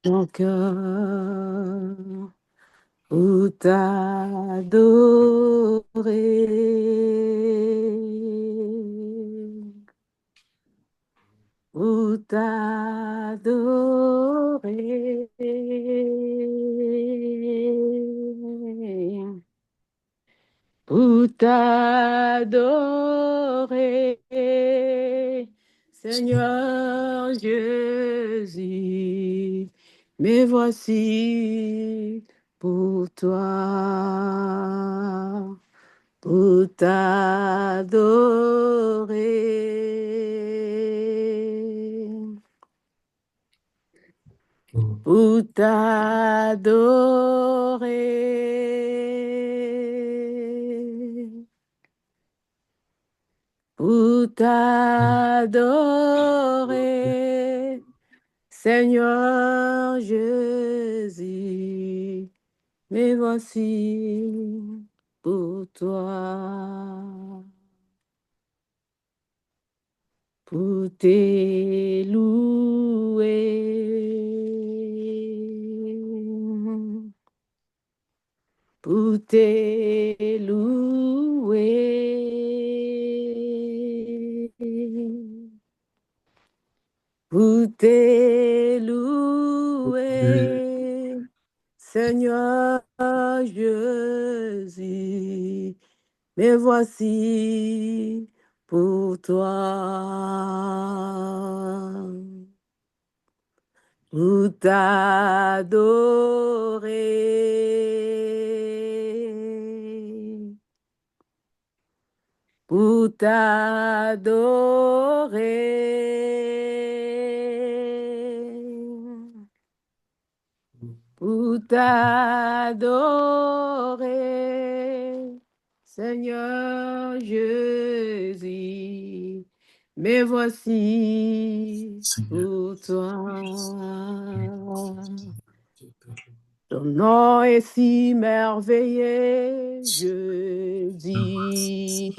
mon cœur pour t'adorer, pour t'adorer, pour t'adorer, Seigneur Jésus, me voici pour toi, pour t'adorer, pour t'adorer, pour t'adorer, Seigneur Jésus, me voici pour toi, pour t'élouer, pour t'élouer, pour t'élouer, Seigneur Jésus, me voici pour toi, pour t'adorer, pour t'adorer, pour t'adorer, Seigneur Jésus, me voici pour toi. Ton nom est si merveilleux, je dis.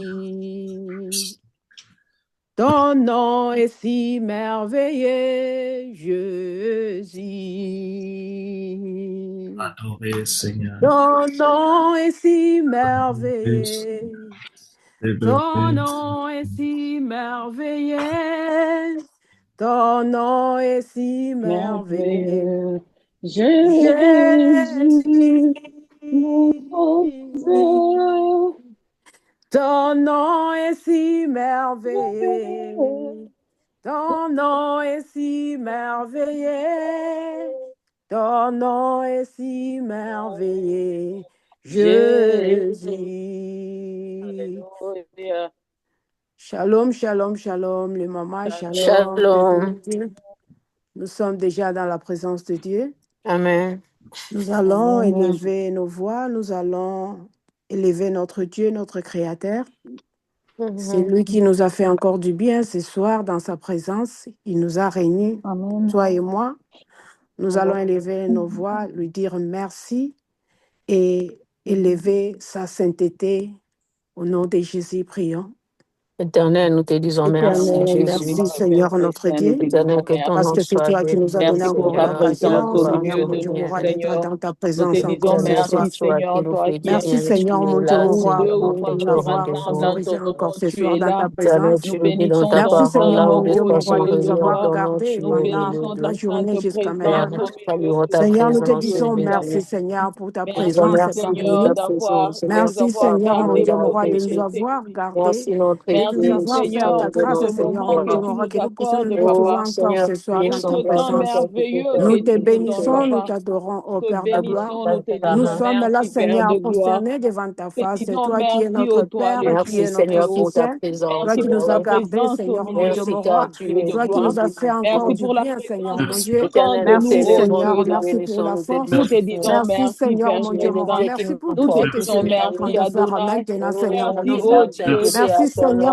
Ton nom est si merveilleux, je dis. Adoré, Seigneur. Ton nom est si merveilleux. Ton nom est si merveilleux. Ton nom est si merveilleux. Jésus, mon Jésus. Sauveur, Ton nom est si merveilleux. Ton nom est si merveilleux. Ton nom est si merveilleux. Jésus. Alléluia. Shalom, shalom, shalom, les mamans, shalom. Shalom. Nous sommes déjà dans la présence de Dieu. Amen. Nous allons Amen. élever nos voix, nous allons élever notre Dieu, notre Créateur. C'est lui qui nous a fait encore du bien ce soir dans sa présence. Il nous a réunis, Amen. toi et moi. Nous allons élever nos voix, lui dire merci et élever sa sainteté. Au nom de Jésus, prions. Éternel, nous te disons merci, Éternel, Jésus. merci Seigneur notre Dieu, Éternel, que ton parce nom que c'est soit toi qui béni. nous as donné Merci pour encore ta Que la l'occasion, présence au gloire Seigneur milieu te de mon Dieu, mon nous, roi, revienne. d'être Seigneur. dans ta Nous te présence disons encore Éternel, ce soir. merci, toi qui Seigneur, nous toi fais qui du es Merci bien, Seigneur tu es mon Dieu, là, mon là où roi, Seigneur, deux dans ou pour tes trois nous se œuvres avoir de rassemblent dans jour. ton favorisé encore nom, ce tu soir es dans là. ta Éternel, présence. Nous tu es dit dans bénissons ta ton Merci parole, Seigneur là nom, où mon deux, Dieu, ô trois mon roi, sont de nous réunis en avoir Jéhovah. ton nom, gardés tu Nous es au pendant milieu bénissons la ta d'eux. journée sainte jusqu'à présence maintenant. Éternel, au milieu saluons de ta nous, Seigneur, nous te présence, Jésus. disons merci Éternel. Seigneur pour ta Nous disons présence Merci, et ta merci pour Seigneur, ta bénie. d'avoir, présence. de nous Merci Merci pour avoir Seigneur mon pardonner Dieu, gardés mon nos roi, pour de cet nous péchés. été. avoir gardés Merci notre et de nous Merci, Dieu, avoir fait pour ta Seigneur, nous pour grâce, ce Seigneur moment mon que Dieu, donner. tu mon roi, nous que nous puissions accordes, nous retrouver Oh Papa. encore Seigneur, ce soir Pour dans bénissons ta ce ton temps nom, présence. merveilleux Nous que te nous nous avons, bénissons, nous Papa. t'adorons, ô Te Père de gloire. bénissons, nous te Nous disons sommes là, merci, Père Seigneur, de gloire. prosternés devant ta Te face. C'est disons toi qui es merci, notre ô toi, Père le et qui Merci est notre Seigneur pour ta soutien. présence, Toi Merci qui pour nous ta as Seigneur. gardés, présence au Seigneur mon milieu Dieu, de Merci mon nous, car roi. tu Dieu es de Toi qui gloire. nous as digne. fait encore Merci du pour la bien, Seigneur présence mon Dieu. fréquente de Éternel, nous nous, Merci, ô t'élèvons, Seigneur. nous Dieu. te Merci pour bénissons, la nous te force. Nous te glorifions. disons Merci, merci, Seigneur Père mon Dieu, Tu es le mon roi. Dieu Jéhovah. qui Merci nous pour Nous tout te ce porte, que disons tu es en Seigneur. train merci, de faire Adonai. maintenant, Nous nous Seigneur, dans Merci, nos rendons ô vies. grâce, Dieu. Saint-Esprit, à Merci, ton Seigneur,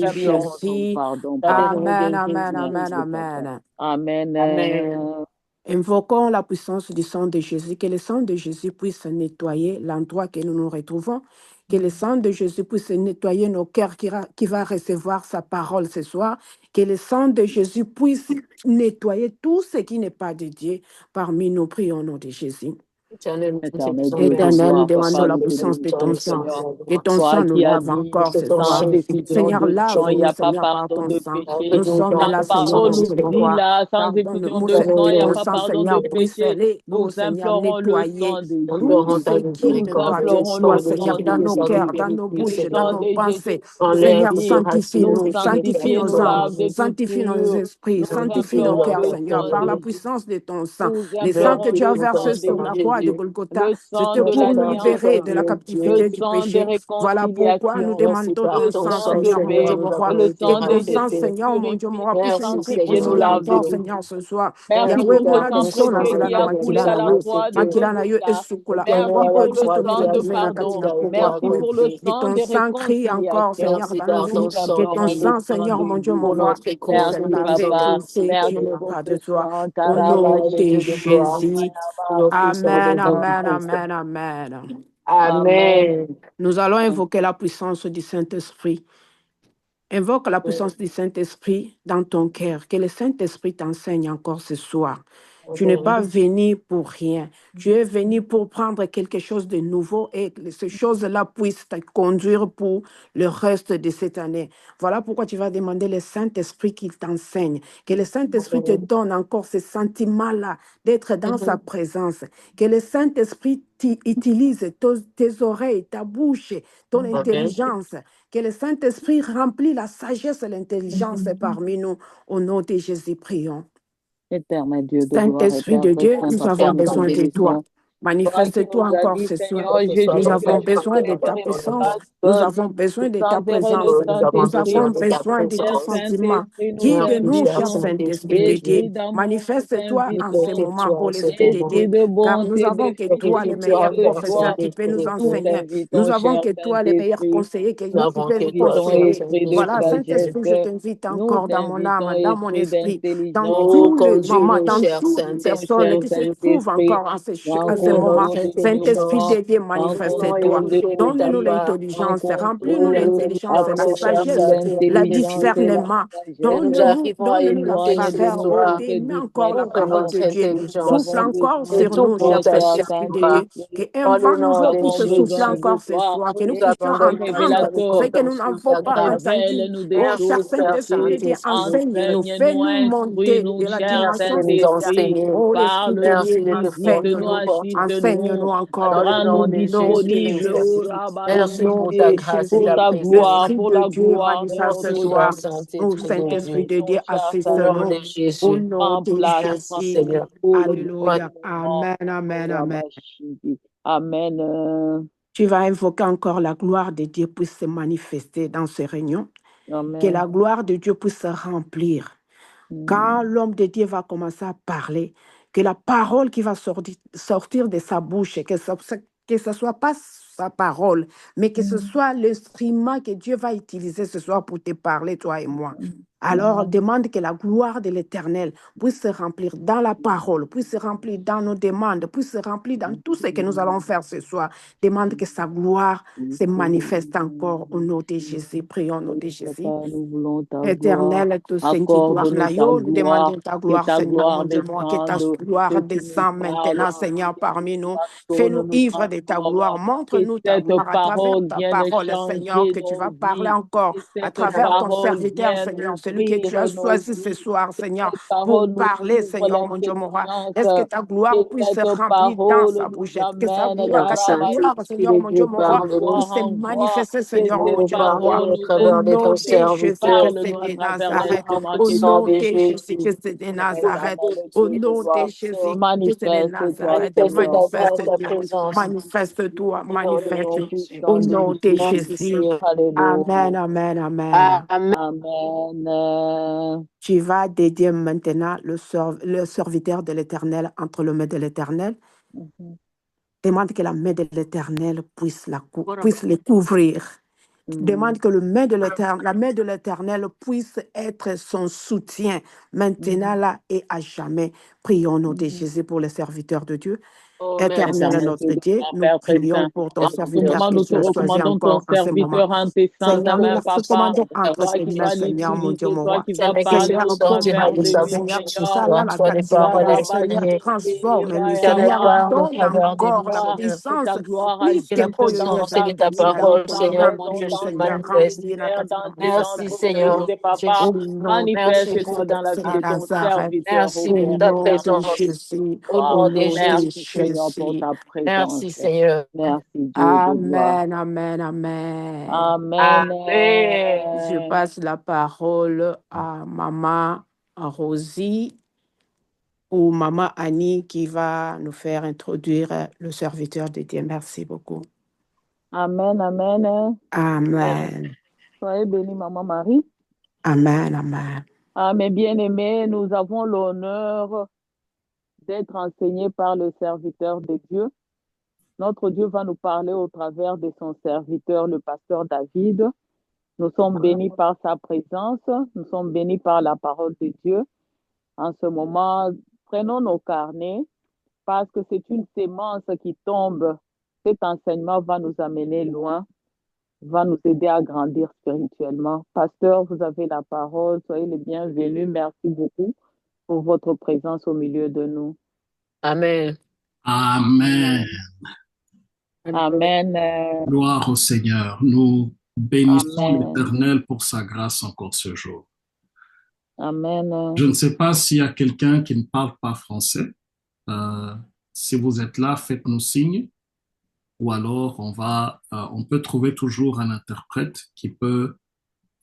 nous implorons ton Jésus. pardon, Père. Amen, amen, Merci, amen, Papa. amen. Amen. Invoquons la puissance du sang de Jésus, que le sang de Jésus puisse nettoyer l'endroit que nous nous retrouvons, que le sang de Jésus puisse nettoyer nos cœurs qui va recevoir sa parole ce soir, que le sang de Jésus puisse nettoyer tout ce qui n'est pas de Dieu parmi nous. Prions au nom de Jésus. Éternel, nous te Éternel disons Dieu de merci. Éternel, nous gloire, demandons Papa, la nous te puissance de ton bénissons, sang. Seigneur. Que ton Toi sang nous qui as lave dit encore ce ton dans soir. sang, effusion Seigneur, de sang, il n'y lave-nous, a pas Seigneur, par pardon ton de sang. péché. Nous sommes Ta là, Seigneur, parole mon nous Dieu, mon dit roi. là, sans effusion Pardonne-nous, de Seigneur, sang, il que n'y a ton pas sang, pardon de Seigneur, puisse péché. aller, oh Nous Seigneur, implorons le nettoyer sang de tout Jésus. ta ce qui Nous ne doit pas miséricorde, de implorons toi, le sois de Seigneur, sang ta de dans nos cœurs, Jésus. dans nos Le bouches, dans sang nos de Jésus pensées. nous enlève Seigneur, purifie, purifie, nous sanctifie-nous, sanctifie sanctifie, nos nous âmes, lave de toute sanctifie nos souillure. esprits, Nous sanctifie nos implorons cœurs, le Seigneur, sang par la de puissance de ton sang. nous Le sang implorons que tu as le versé sang sur de la croix de Jésus, Golgotha, le sang c'était de pour nous l'alliance, libérer de la le captivité du sang de péché. Voilà pourquoi nous réconciliation, demandons le ton sang, sang de Seigneur, mon Dieu, paix. mon Que roi. le Que sang de ton sang, Jésus nous Seigneur, mon Dieu, mon purifie, roi, nous puisse nous sanctifie et nous préparer lave de encore, tout. Seigneur, ce soir. Merci Yahweh, pour ce mona sang disona précieux zela qui na a coulé makila à na la yo. croix de Makila na yo Golgotha. esukula. Merci Abongo pour le etutu sang de militume na kati pardon. na pokwa Merci koyo. pour le Que sang ton de sang crie encore, réconciliation. Seigneur, dans nos Nous vies. Que ton implorons le sang, sang Seigneur, de mon Dieu, mon Jésus. roi, puisse Merci, laver Papa. tout ce qui Merci n'est pour pas ce de toi. sang. Au nom de Karabasheke, Jésus. Karabasheke, Amen, amen, Karabasheke. amen, amen. Amen. Nous allons invoquer la puissance du Saint-Esprit. Invoque la puissance du Saint-Esprit dans ton cœur. Que le Saint-Esprit t'enseigne encore ce soir. Tu n'es pas venu pour rien. Tu es venu pour prendre quelque chose de nouveau et que ces choses-là puissent te conduire pour le reste de cette année. Voilà pourquoi tu vas demander le Saint-Esprit qu'il t'enseigne. Que le Saint-Esprit te donne encore ce sentiment-là d'être dans sa présence. Que le Saint-Esprit utilise tes oreilles, ta bouche, ton intelligence. Que le Saint-Esprit remplit la sagesse et l'intelligence parmi nous. Au nom de Jésus, prions. Éternel Dieu de gloire, Saint-Esprit de Dieu, nous avons besoin de toi. Manifeste-toi nous as encore dit, ce soir. Seigneur Jésus, Nous avons que tu besoin de ta ferais une puissance. Nous grâce avons besoin de ta t'enverrai le présence. Nous avons Saint-Esprit. besoin de tes Cher sentiments. Saint-Esprit, nous Guide-nous, cher t'invitons. Saint-Esprit de Dieu. Esprit d'amour, nous Manifeste-toi en ce t'invitons. moment pour l'Esprit de Esprit Dieu. de Car nous bonté, avons que toi, le d'esprit meilleur de professeur joie, qui peut nous nous enseigner. Nous t'invitons, avons cher que toi, le meilleur Saint-Esprit. conseiller qui Nous peut nous t'invitons, conseiller. Esprit de Voilà, sagesse. Saint-Esprit, je t'invite Nous encore dans mon t'invitons, âme, dans mon Esprit esprit, dans d'intelligence. Oh, tous les moments, conduis-nous, dans cher toutes les Cher personnes qui se Saint-Esprit. trouvent Saint-Esprit, encore en ce Ouvre moment. notre encore nous Saint-Esprit intelligence. de Dieu, encore Laissons manifeste-toi. plus de écouter de ta Donne-nous prières, part. l'intelligence, encore remplis-nous plus l'intelligence, la Merci, cher apporte-nous sagesse, la Saint-Esprit. l'intelligence et la discernement. Et nous sagesse. Donne-nous, arrivons à donne-nous la écouter Éloigne ce de faveur, nous oh, soir. toute d'aimer encore la Ouvre parole distraction. de notre Dieu. Nous intelligence. Souffle avons encore besoin Et sur de tout nous, pour toi, cher ta cher Saint-Esprit de gloire. Dieu. Saint-Esprit. Qu'un Dans le vent Nous nom nouveau de puisse avons souffler besoin Jésus. de encore ce toi. soir, que nous Nous puissions abandonnons Révélateur, entendre notre ce que nous confiance sur n'avons ta pas grâce. entendu. révèle-nous des Oh, cher choses Merci, cher Saint-Esprit de cachées. Dieu, Saint-Esprit. enseigne-nous, Enseigne-nous, fais-nous monter instruis-nous, de la cher Merci dimension de nous Saint-Esprit. enseigner. Oh, l'Esprit de Parle-nous, Dieu, Merci de te former visite-nous, enseigne-nous, nos portes. enseigne-nous assiste-nous. encore. Dans le Au Rends-nous nom de nom de disponibles, Jésus-Christ. oh, Jésus, au Merci nom pour ta de Rabashité, grâce et Jésus. pour ta ta gloire, présence. L'Esprit pour de la Dieu, gloire de Merci, notre manifeste-toi. cher Dieu. Oh, Nous Saint-Esprit de Saint-Esprit Dieu. de Dieu, t'invitons, cher Au nom assiste-nous. de Au Jésus. nom prends de place, Merci, prends Jésus. Seigneur. tout le Alléluia. gouvernement. Amen, amen, amen. Rabashidi. Amen. Tu vas invoquer encore la gloire de Dieu puisse se manifester dans ces réunions. Que Amen. la gloire de Dieu puisse se remplir. Quand l'homme de Dieu va commencer à parler, que la parole qui va sortir de sa bouche, que ce soit pas sa parole, mais que ce soit l'instrument que Dieu va utiliser ce soir pour te parler, toi et moi. Alors, demande que la gloire de l'Éternel puisse se remplir dans la parole, puisse se remplir dans nos demandes, puisse se remplir dans tout ce que nous allons faire ce soir. Demande que sa gloire se manifeste encore au nom de Jésus. Prions au nom de Jésus. Papa, nous voulons ta gloire. Éternel, tout Saint qui gloire Accorde-nous ta là-haut, nous gloire. demandons ta Que gloire, ta Seigneur, gloire mon Dieu, moi, que ta descende. gloire Que tu nous descend parles. maintenant, Seigneur, parmi nous. Façonne, Fais-nous nous ivres de ta gloire. transforme. Que Montre-nous ta cette gloire à travers parole ta vienne parole, Seigneur, changer que tu vas nos parler vies. encore Que à cette travers ton parole serviteur, vienne Seigneur, celui que tu ouvrir as nos choisi ce vies. soir, Que Seigneur, cette pour parole nous parler, ouvre Seigneur, mon Dieu, mon roi. l'intelligence. Est-ce que ta gloire Que puisse se cette remplir dans parole sa nous bouche, amène que Cher ta gloire, Saint-Esprit Seigneur, de mon Dieu, Dieu, mon de roi, gloire puisse se en gloire. manifester, Que Seigneur, cette mon Oh, Dieu, mon roi. parole parle au nous Au travers de ton nom de instruit. Jésus-Christ serviteur. Parle-nous à de travers Nazareth, l'instrument Au au que tu nom nom de de utilises. Jésus. Jésus-Christ de Nazareth, Éternel au Dieu de nom de gloire. Jésus-Christ de Manifeste-toi, Nazareth, Manifeste ta Seigneur. grâce, ta manifeste-toi, présence. manifeste-toi, Dans le Au manifeste, nom nom de Jésus. au puissant de nom de Jésus. Merci, Jésus. Seigneur. Amen, Alléluia. amen, amen. Amen. Amen. Tu vas dédier maintenant le serviteur de l'Éternel entre les mains de l'Éternel. Mhm. Demande que la main de l'Éternel puisse le couvrir. Demande que la main de l'Éternel puisse être son soutien maintenant, là et à jamais. Prions au nom de Jésus pour les serviteurs de Dieu. Oh, merci, Éternel Éternel notre Dieu de Dieu, gloire, nous Père très prions saint. pour ton En ce serviteur moment, que nous te tu as choisi recommandons ton encore en ce moment. serviteur en tes saintes Seigneur, nous mains, le Papa. recommandons entre Toi tes qui mains, vas Seigneur, mon Dieu, l'utiliser, mon toi roi. qui C'est vas les parler Seigneur, au sortira travers de donne-lui, de sa lui, Seigneur, bouche, tout Seigneur. ça, là, la soit des paroles Ira Seigneur, enseignées, transforme-le, que les Seigneur, paroles au donne travers de encore nous, la Seigneur. que puissance, ta gloire plus Que que la agisse dans poyo, puissance de sa ta vie, Seigneur, dans parole, sa encore, Seigneur maison, mon Dieu, se dans son Seigneur, manifeste. ministère, dans tes Merci, entreprises, Seigneur Papa. au Jésus. nom Merci de Manifeste-toi pour ta dans la Jésus vie de de grâce. ton Nazareth, serviteur, ô Merci au pour Père ta nom de éternel. présence. Jésus, Au au nom de nom de Merci, Jésus. Seigneur, pour Jésus. ta présence. Merci, Seigneur. Merci, Dieu de gloire. Amen, amen, amen. Amen. Je passe la parole à Maman Rosie ou Maman Annie qui va nous faire introduire le serviteur de Dieu. Merci beaucoup. Amen, amen. Amen. Soyez bénie, Maman Marie. Amen, amen. Ah, mes bien-aimés, nous avons l'honneur d'être enseignés par le serviteur de Dieu. Notre Dieu va nous parler au travers de son serviteur, le pasteur David. Nous sommes bénis par sa présence. Nous sommes bénis par la parole de Dieu. En ce moment, prenons nos carnets parce que c'est une sémence qui tombe Cet enseignement va nous amener loin, va nous aider à grandir spirituellement. Pasteur, vous avez la parole. Soyez les bienvenus. Merci beaucoup pour votre présence au milieu de nous. Amen. Amen. Amen. Gloire au Seigneur. Nous bénissons Amen. l'Éternel pour sa grâce encore ce jour. Amen. Je ne sais pas s'il y a quelqu'un qui ne parle pas français. Si vous êtes là, faites-nous signe. Ou alors, on peut trouver toujours un interprète qui peut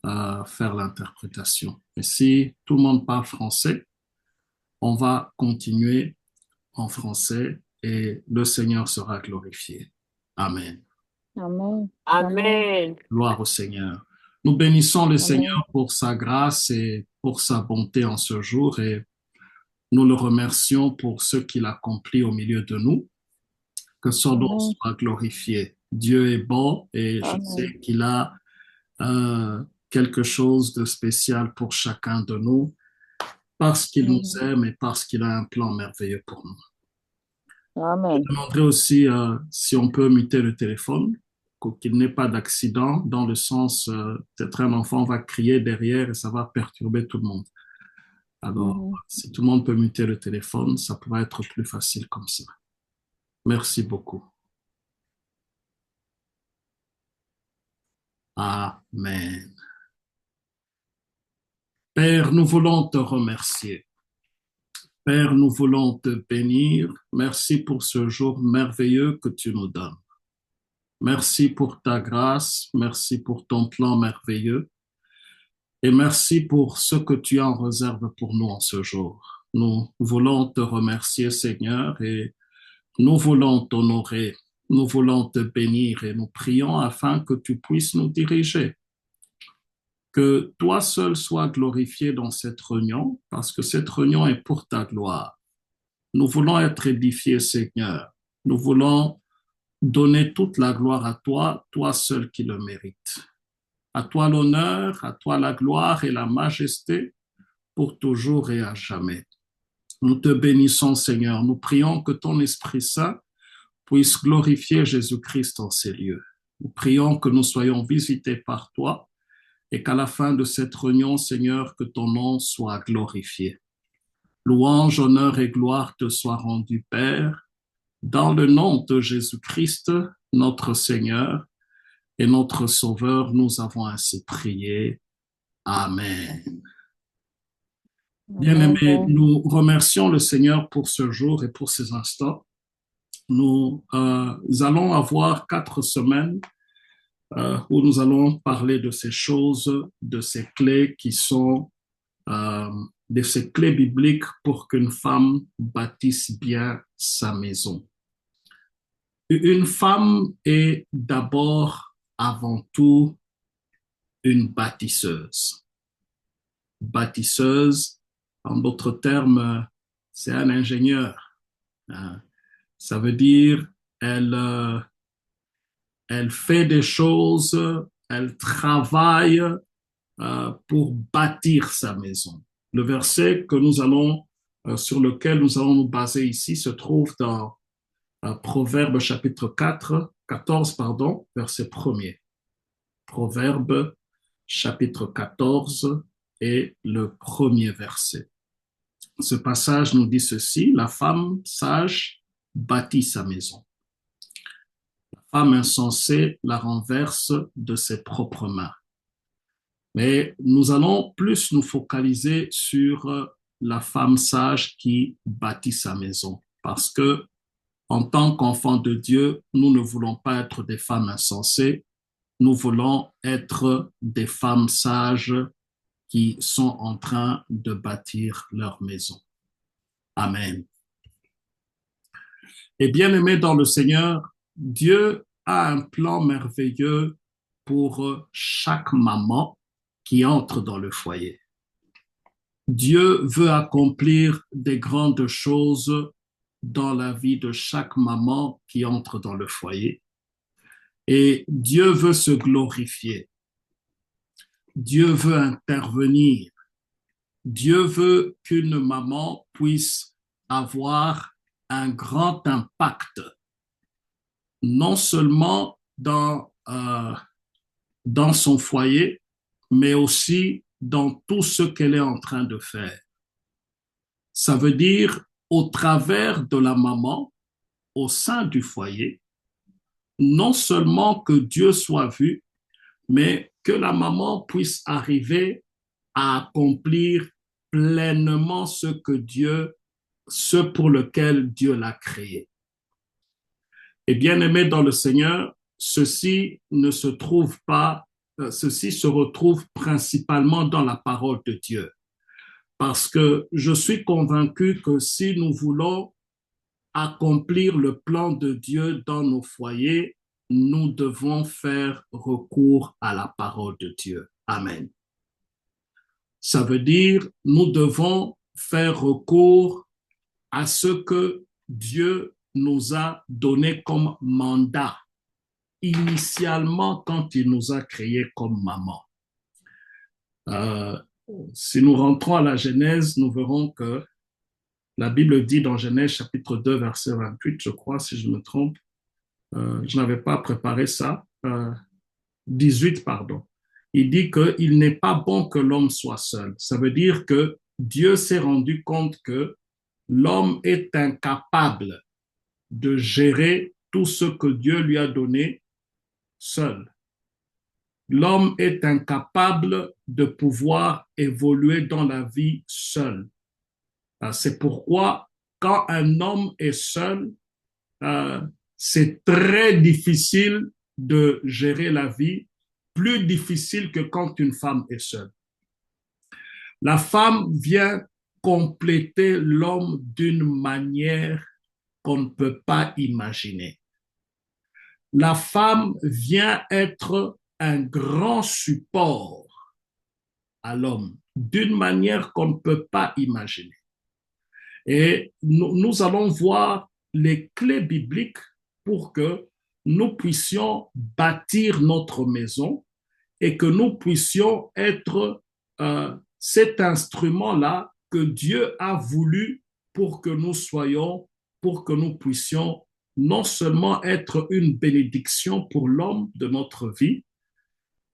faire l'interprétation. Et si tout le monde parle français, on va continuer en français et le Seigneur sera glorifié. Amen. Amen. Amen. Gloire au Seigneur. Nous bénissons le Amen. Seigneur pour sa grâce et pour sa bonté en ce jour et nous le remercions pour ce qu'il accomplit au milieu de nous. Que son nom Amen. soit glorifié. Dieu est bon et je Amen. sais qu'il a quelque chose de spécial pour chacun de nous parce qu'il nous aime et parce qu'il a un plan merveilleux pour nous. Amen. Je demanderai aussi si on peut muter le téléphone, qu'il n'ait pas d'accident, dans le sens, peut-être un enfant va crier derrière et ça va perturber tout le monde. Alors, si tout le monde peut muter le téléphone, ça pourrait être plus facile comme ça. Merci beaucoup. Amen. Père, nous voulons te remercier. Père, nous voulons te bénir. Merci pour ce jour merveilleux que tu nous donnes. Merci pour ta grâce. Merci pour ton plan merveilleux. Et merci pour ce que tu as en réserve pour nous en ce jour. Nous voulons te remercier, Seigneur, et nous voulons t'honorer. Nous voulons te bénir et nous prions afin que tu puisses nous diriger. Que toi seul sois glorifié dans cette réunion, parce que cette réunion est pour ta gloire. Nous voulons être édifiés, Seigneur. Nous voulons donner toute la gloire à toi, toi seul qui le mérites. À toi l'honneur, à toi la gloire et la majesté pour toujours et à jamais. Nous te bénissons, Seigneur. Nous prions que ton Esprit Saint puisse glorifier Jésus-Christ en ces lieux. Nous prions que nous soyons visités par toi et qu'à la fin de cette réunion, Seigneur, que ton nom soit glorifié. Louange, honneur et gloire te soient rendus, Père, dans le nom de Jésus-Christ, notre Seigneur et notre Sauveur, nous avons ainsi prié. Amen. Bien-aimés, nous remercions le Seigneur pour ce jour et pour ces instants. Nous allons avoir 4 semaines où nous allons parler de ces choses, de ces clés qui sont de ces clés bibliques pour qu'une femme bâtisse bien sa maison. Une femme est d'abord, avant tout, une bâtisseuse. Bâtisseuse, en d'autres termes, c'est un ingénieur. Ça veut dire, elle fait des choses, elle travaille pour bâtir sa maison. Le verset que nous allons, sur lequel nous allons nous baser ici se trouve dans Proverbe chapitre 14, verset 1er. Proverbe chapitre 14 et le 1er verset. Ce passage nous dit ceci: la femme sage bâtit sa maison. La femme insensée la renverse de ses propres mains. Mais nous allons plus nous focaliser sur la femme sage qui bâtit sa maison. Parce que, en tant qu'enfants de Dieu, nous ne voulons pas être des femmes insensées. Nous voulons être des femmes sages qui sont en train de bâtir leur maison. Amen. Et bien aimé dans le Seigneur, Dieu a un plan merveilleux pour chaque maman qui entre dans le foyer. Dieu veut accomplir des grandes choses dans la vie de chaque maman qui entre dans le foyer. Et Dieu veut se glorifier. Dieu veut intervenir. Dieu veut qu'une maman puisse avoir un grand impact non seulement dans son foyer, mais aussi dans tout ce qu'elle est en train de faire. Ça veut dire au travers de la maman, au sein du foyer, non seulement que Dieu soit vu, mais que la maman puisse arriver à accomplir pleinement ce pour lequel Dieu l'a créé. Et bien aimé dans le Seigneur, ceci se retrouve principalement dans la parole de Dieu. Parce que je suis convaincu que si nous voulons accomplir le plan de Dieu dans nos foyers, nous devons faire recours à la parole de Dieu. Amen. Ça veut dire, nous devons faire recours à ce que Dieu nous a donné comme mandat, initialement quand il nous a créés comme maman. Si nous rentrons à la Genèse, nous verrons que la Bible dit dans Genèse chapitre 2, verset 28, je crois, si je me trompe, je n'avais pas préparé ça, 18, pardon. Il dit qu'il n'est pas bon que l'homme soit seul. Ça veut dire que Dieu s'est rendu compte que l'homme est incapable de gérer tout ce que Dieu lui a donné seul. L'homme est incapable de pouvoir évoluer dans la vie seul. C'est pourquoi quand un homme est seul, c'est très difficile de gérer la vie, plus difficile que quand une femme est seule. La femme vient compléter l'homme d'une manière qu'on ne peut pas imaginer. La femme vient être un grand support à l'homme d'une manière qu'on ne peut pas imaginer. Et nous allons voir les clés bibliques pour que nous puissions bâtir notre maison et que nous puissions être cet instrument-là que Dieu a voulu pour que nous soyons, pour que nous puissions non seulement être une bénédiction pour l'homme de notre vie,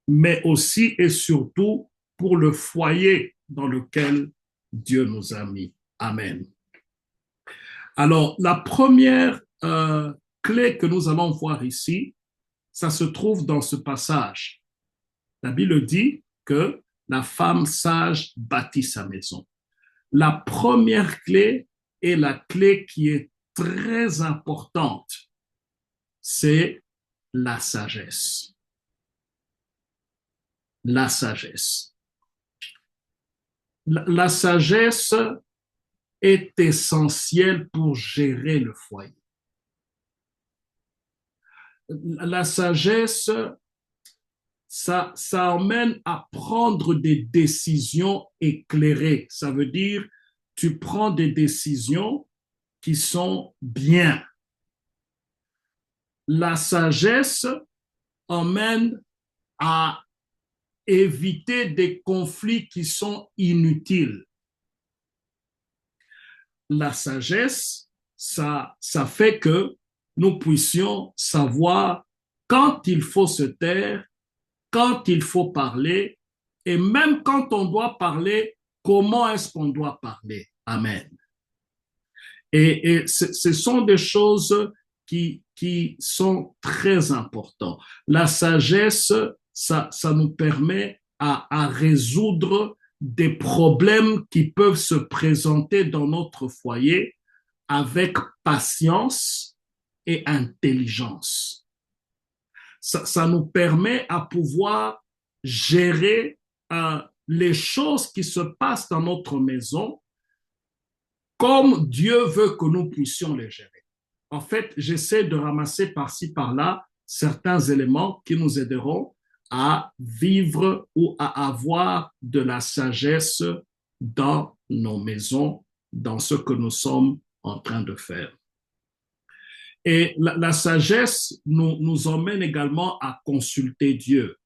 mais aussi et surtout pour le foyer dans lequel Dieu nous a mis. Amen. Alors, la première clé que nous allons voir ici, ça se trouve dans ce passage. La Bible dit que la femme sage bâtit sa maison. La première clé est la clé qui est très importante, c'est la sagesse. La sagesse. La sagesse est essentielle pour gérer le foyer. La sagesse, ça emmène à prendre des décisions éclairées. Ça veut dire, tu prends des décisions qui sont bien. La sagesse emmène à éviter des conflits qui sont inutiles. La sagesse, ça fait que nous puissions savoir quand il faut se taire, quand il faut parler, et même quand on doit parler, comment est-ce qu'on doit parler. Amen. Et ce sont des choses qui sont très importantes. La sagesse, ça nous permet à résoudre des problèmes qui peuvent se présenter dans notre foyer avec patience et intelligence. Ça nous permet à pouvoir gérer les choses qui se passent dans notre maison comme Dieu veut que nous puissions les gérer. En fait, j'essaie de ramasser par-ci, par-là certains éléments qui nous aideront à vivre ou à avoir de la sagesse dans nos maisons, dans ce que nous sommes en train de faire. Et la sagesse nous emmène également à consulter Dieu,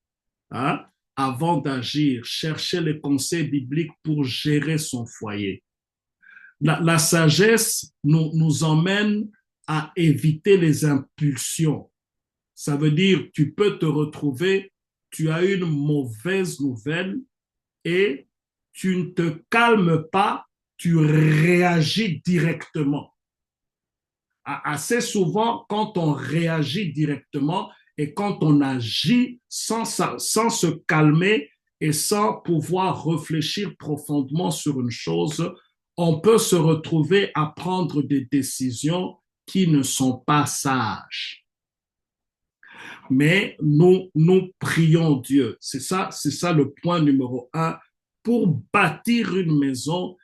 hein, avant d'agir, chercher les conseils bibliques pour gérer son foyer. La sagesse nous emmène à éviter les impulsions. Ça veut dire, tu peux te retrouver, tu as une mauvaise nouvelle et tu ne te calmes pas, tu réagis directement. Assez souvent, quand on réagit directement et quand on agit sans se calmer et sans pouvoir réfléchir profondément sur une chose, on peut se retrouver à prendre des décisions qui ne sont pas sages. Mais nous prions Dieu. C'est ça le point numéro 1. Pour bâtir une maison,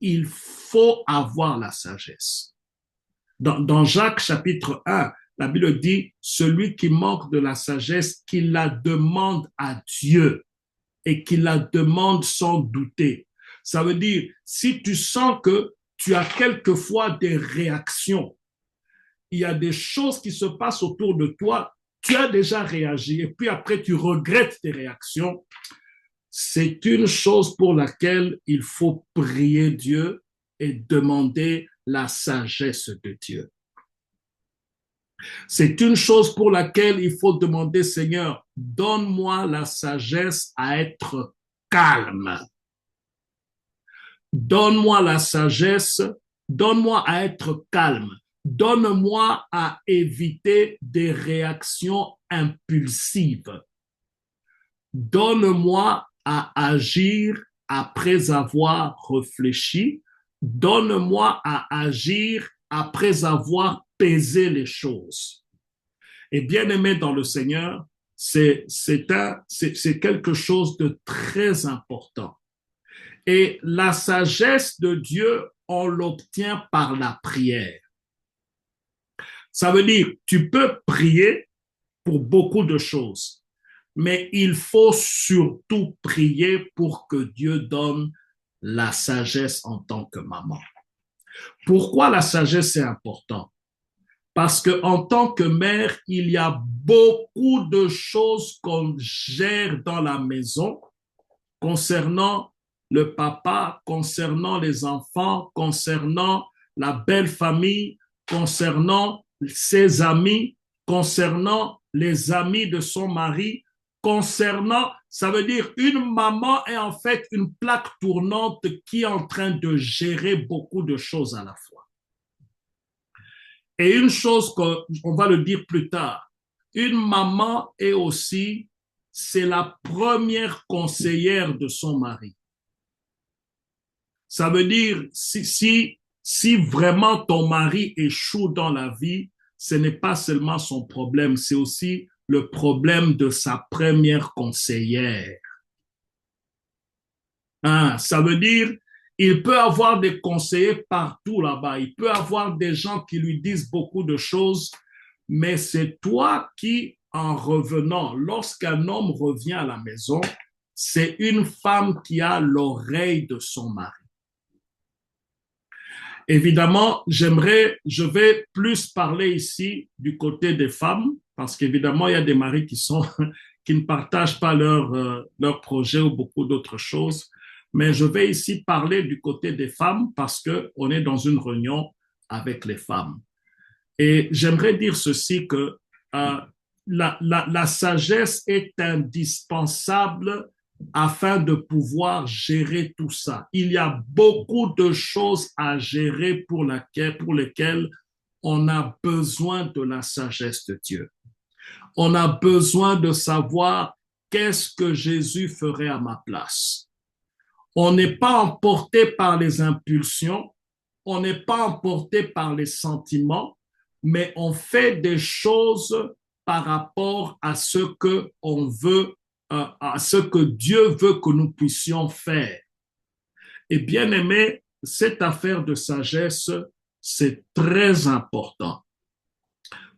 il faut avoir la sagesse. Dans Jacques chapitre 1, la Bible dit, celui qui manque de la sagesse, qu'il la demande à Dieu et qu'il la demande sans douter. Ça veut dire, si tu sens que tu as quelquefois des réactions, il y a des choses qui se passent autour de toi, tu as déjà réagi et puis après tu regrettes tes réactions, c'est une chose pour laquelle il faut prier Dieu et demander la sagesse de Dieu. C'est une chose pour laquelle il faut demander, Seigneur, donne-moi la sagesse à être calme. Donne-moi la sagesse, donne-moi à être calme. Donne-moi à éviter des réactions impulsives. Donne-moi à agir après avoir réfléchi. Donne-moi à agir après avoir pesé les choses. Et bien aimé dans le Seigneur, c'est quelque chose de très important. Et la sagesse de Dieu, on l'obtient par la prière. Ça veut dire, tu peux prier pour beaucoup de choses, mais il faut surtout prier pour que Dieu donne la sagesse en tant que maman. Pourquoi la sagesse est importante? Parce que en tant que mère, il y a beaucoup de choses qu'on gère dans la maison concernant le papa, concernant les enfants, concernant la belle famille, concernant ses amis, concernant les amis de son mari, concernant, ça veut dire une maman est en fait une plaque tournante qui est en train de gérer beaucoup de choses à la fois. Et une chose qu'on va le dire plus tard, une maman est aussi, c'est la première conseillère de son mari. Ça veut dire, si vraiment ton mari échoue dans la vie, ce n'est pas seulement son problème, c'est aussi le problème de sa première conseillère. Ça veut dire, il peut avoir des conseillers partout là-bas, il peut avoir des gens qui lui disent beaucoup de choses, mais c'est toi qui, en revenant, lorsqu'un homme revient à la maison, c'est une femme qui a l'oreille de son mari. Évidemment, je vais plus parler ici du côté des femmes, parce qu'évidemment, il y a des maris qui ne partagent pas leur projet ou beaucoup d'autres choses. Mais je vais ici parler du côté des femmes parce qu'on est dans une réunion avec les femmes. Et j'aimerais dire ceci, que la sagesse est indispensable afin de pouvoir gérer tout ça. Il y a beaucoup de choses à gérer pour lesquelles on a besoin de la sagesse de Dieu. On a besoin de savoir qu'est-ce que Jésus ferait à ma place. On n'est pas emporté par les impulsions, on n'est pas emporté par les sentiments, mais on fait des choses par rapport à ce que on veut, à ce que Dieu veut que nous puissions faire. Et bien aimé, cette affaire de sagesse, c'est très important.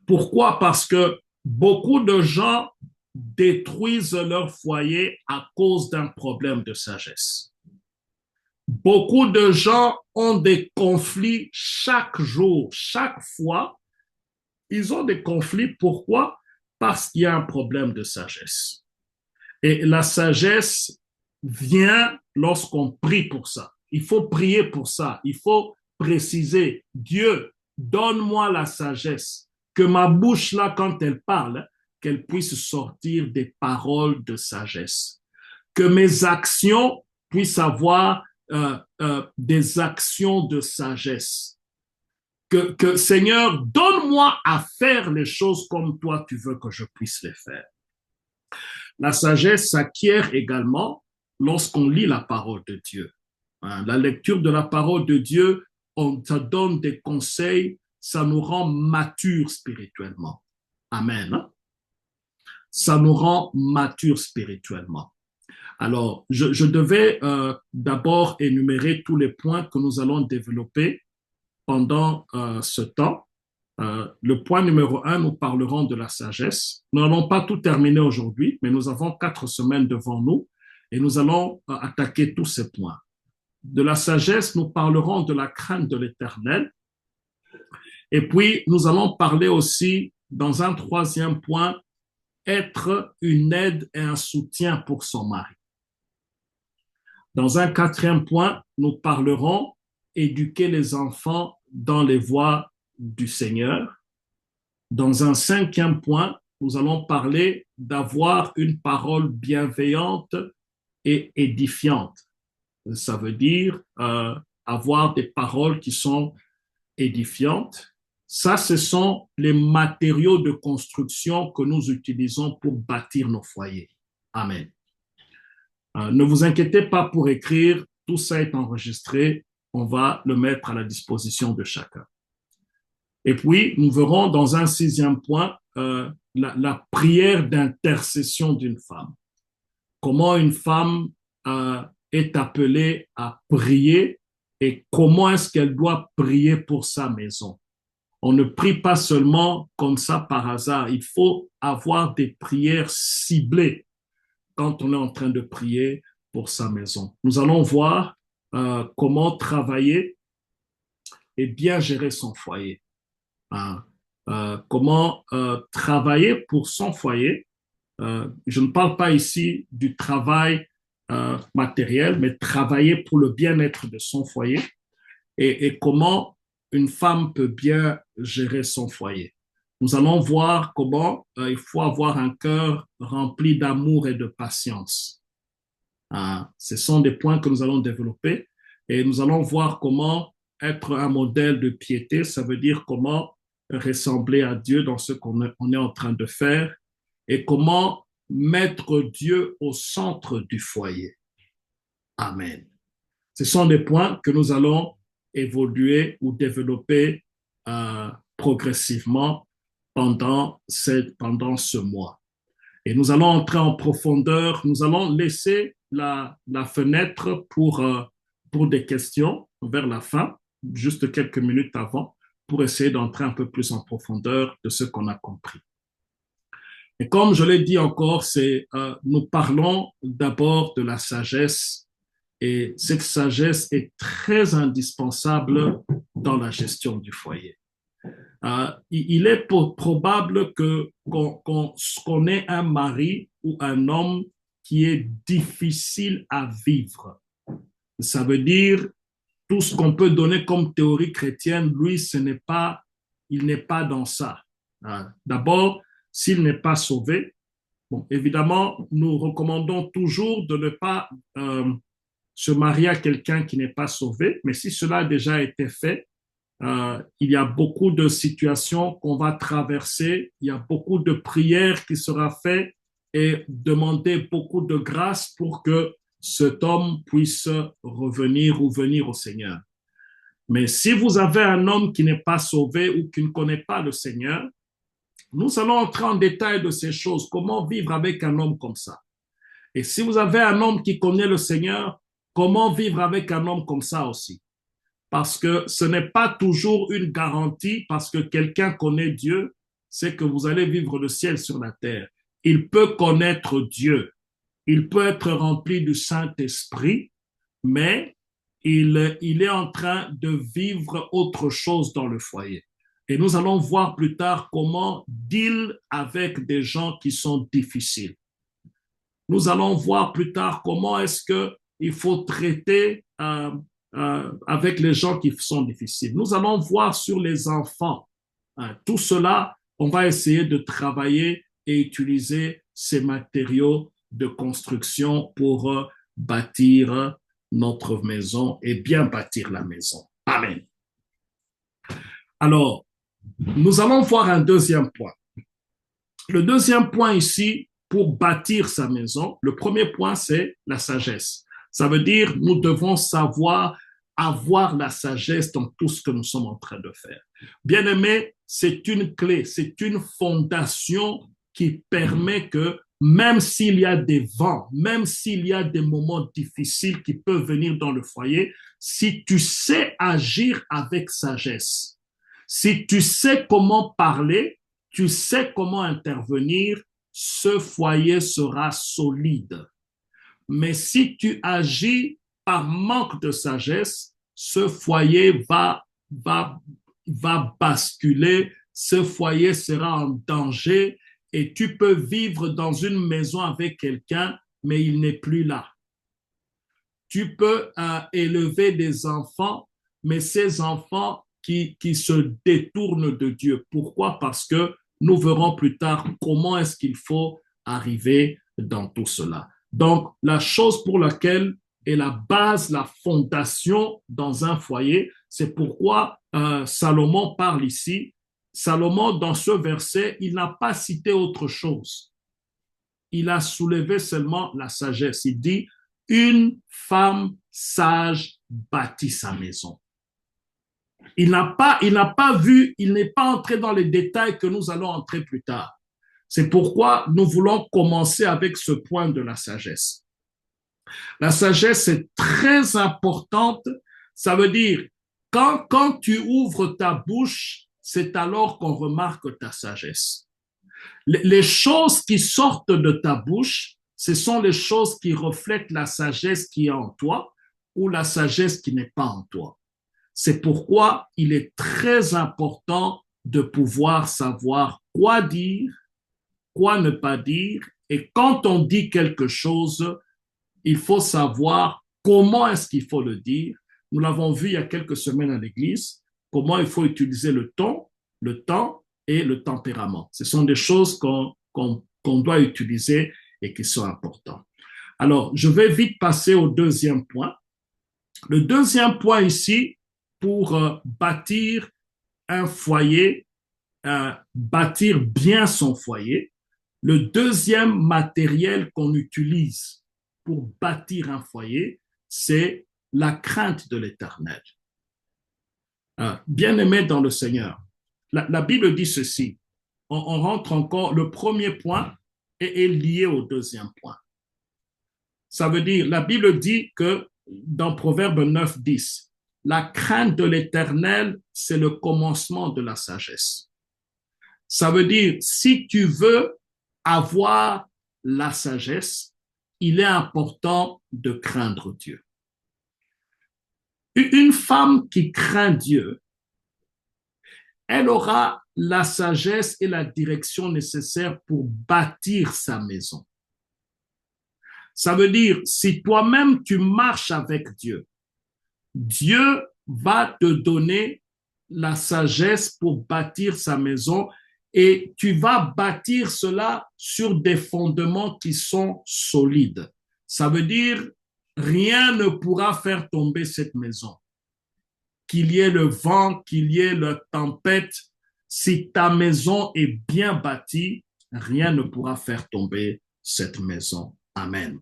Pourquoi? Parce que beaucoup de gens détruisent leur foyer à cause d'un problème de sagesse. Beaucoup de gens ont des conflits chaque jour, chaque fois. Ils ont des conflits. Pourquoi? Parce qu'il y a un problème de sagesse. Et la sagesse vient lorsqu'on prie pour ça. Il faut prier pour ça. Il faut préciser, Dieu, donne-moi la sagesse, que ma bouche là, quand elle parle, qu'elle puisse sortir des paroles de sagesse, que mes actions puissent avoir des actions de sagesse. Que Seigneur, donne-moi à faire les choses comme toi tu veux que je puisse les faire. La sagesse s'acquiert également lorsqu'on lit la parole de Dieu. La lecture de la parole de Dieu, ça donne des conseils, ça nous rend matures spirituellement. Amen. Ça nous rend matures spirituellement. Alors, je devais d'abord énumérer tous les points que nous allons développer pendant ce temps. Le point numéro 1, nous parlerons de la sagesse. Nous n'allons pas tout terminer aujourd'hui, mais nous avons 4 semaines devant nous et nous allons attaquer tous ces points. De la sagesse, nous parlerons de la crainte de l'Éternel. Et puis, nous allons parler aussi, dans un 3e point, être une aide et un soutien pour son mari. Dans un 4e point, nous parlerons éduquer les enfants dans les voies du Seigneur. Dans un 5e point, nous allons parler d'avoir une parole bienveillante et édifiante. Ça veut dire avoir des paroles qui sont édifiantes. Ça, ce sont les matériaux de construction que nous utilisons pour bâtir nos foyers. Amen. Ne vous inquiétez pas pour écrire, tout ça est enregistré, on va le mettre à la disposition de chacun. Et puis, nous verrons dans un 6e point la prière d'intercession d'une femme. Comment une femme est appelée à prier et comment est-ce qu'elle doit prier pour sa maison. On ne prie pas seulement comme ça par hasard. Il faut avoir des prières ciblées quand on est en train de prier pour sa maison. Nous allons voir comment travailler et bien gérer son foyer. Comment travailler pour son foyer. Je ne parle pas ici du travail matériel, mais travailler pour le bien-être de son foyer et comment une femme peut bien gérer son foyer. Nous allons voir comment il faut avoir un cœur rempli d'amour et de patience. Ce sont des points que nous allons développer et nous allons voir comment être un modèle de piété, ça veut dire comment ressembler à Dieu dans ce qu'on est en train de faire et comment mettre Dieu au centre du foyer. Amen. Ce sont des points que nous allons évoluer ou développer progressivement pendant ce mois. Et nous allons entrer en profondeur, nous allons laisser la fenêtre pour des questions vers la fin, juste quelques minutes avant, pour essayer d'entrer un peu plus en profondeur de ce qu'on a compris. Et comme je l'ai dit encore, nous parlons d'abord de la sagesse et cette sagesse est très indispensable dans la gestion du foyer. Il est probable qu'on ait un mari ou un homme qui est difficile à vivre. Ça veut dire tout ce qu'on peut donner comme théorie chrétienne, lui, il n'est pas dans ça. D'abord, s'il n'est pas sauvé, bon, évidemment, nous recommandons toujours de ne pas se marier à quelqu'un qui n'est pas sauvé, mais si cela a déjà été fait, il y a beaucoup de situations qu'on va traverser, il y a beaucoup de prières qui sera faites et demander beaucoup de grâce pour que cet homme puisse revenir ou venir au Seigneur. Mais si vous avez un homme qui n'est pas sauvé ou qui ne connaît pas le Seigneur, nous allons entrer en détail de ces choses, comment vivre avec un homme comme ça. Et si vous avez un homme qui connaît le Seigneur, comment vivre avec un homme comme ça aussi. Parce que ce n'est pas toujours une garantie, parce que quelqu'un connaît Dieu, c'est que vous allez vivre le ciel sur la terre. Il peut connaître Dieu, il peut être rempli du Saint-Esprit, mais il est en train de vivre autre chose dans le foyer. Et nous allons voir plus tard comment deal avec des gens qui sont difficiles. Nous allons voir plus tard comment est-ce qu'il faut traiter avec les gens qui sont difficiles. Nous allons voir sur les enfants. Tout cela, on va essayer de travailler et utiliser ces matériaux de construction pour bâtir notre maison et bien bâtir la maison. Amen. Alors, nous allons voir un deuxième point. Le deuxième point ici, pour bâtir sa maison, le premier point, c'est la sagesse. Ça veut dire, nous devons savoir avoir la sagesse dans tout ce que nous sommes en train de faire. Bien-aimé, c'est une clé, c'est une fondation qui permet que même s'il y a des vents, même s'il y a des moments difficiles qui peuvent venir dans le foyer, si tu sais agir avec sagesse, si tu sais comment parler, tu sais comment intervenir, ce foyer sera solide. Mais si tu agis par manque de sagesse, ce foyer va basculer, ce foyer sera en danger et tu peux vivre dans une maison avec quelqu'un, mais il n'est plus là. Tu peux élever des enfants, mais ces enfants qui se détournent de Dieu. Pourquoi? Parce que nous verrons plus tard comment est-ce qu'il faut arriver dans tout cela. Donc, la chose pour laquelle est la base, la fondation dans un foyer, c'est pourquoi Salomon parle ici. Salomon, dans ce verset, il n'a pas cité autre chose. Il a soulevé seulement la sagesse. Il dit, une femme sage bâtit sa maison. Il n'a pas vu, il n'est pas entré dans les détails que nous allons entrer plus tard. C'est pourquoi nous voulons commencer avec ce point de la sagesse. La sagesse est très importante. Ça veut dire, quand tu ouvres ta bouche, c'est alors qu'on remarque ta sagesse. Les choses qui sortent de ta bouche, ce sont les choses qui reflètent la sagesse qui est en toi ou la sagesse qui n'est pas en toi. C'est pourquoi il est très important de pouvoir savoir quoi dire, quoi ne pas dire. Et quand on dit quelque chose, il faut savoir comment est-ce qu'il faut le dire. Nous l'avons vu il y a quelques semaines à l'église, comment il faut utiliser le ton, le temps et le tempérament. Ce sont des choses qu'on doit utiliser et qui sont importantes. Alors, je vais vite passer au deuxième point. Le deuxième point ici, pour bâtir un foyer, bâtir bien son foyer, le deuxième matériel qu'on utilise pour bâtir un foyer, c'est la crainte de l'Éternel. Bien-aimé dans le Seigneur, la Bible dit ceci. On rentre encore, le premier point est lié au deuxième point. Ça veut dire, la Bible dit que dans Proverbe 9, 10, la crainte de l'Éternel, c'est le commencement de la sagesse. Ça veut dire, si tu veux avoir la sagesse, il est important de craindre Dieu. Une femme qui craint Dieu, elle aura la sagesse et la direction nécessaires pour bâtir sa maison. Ça veut dire, si toi-même tu marches avec Dieu, Dieu va te donner la sagesse pour bâtir sa maison et tu vas bâtir cela sur des fondements qui sont solides. Ça veut dire, rien ne pourra faire tomber cette maison. Qu'il y ait le vent, qu'il y ait la tempête, si ta maison est bien bâtie, rien ne pourra faire tomber cette maison. Amen.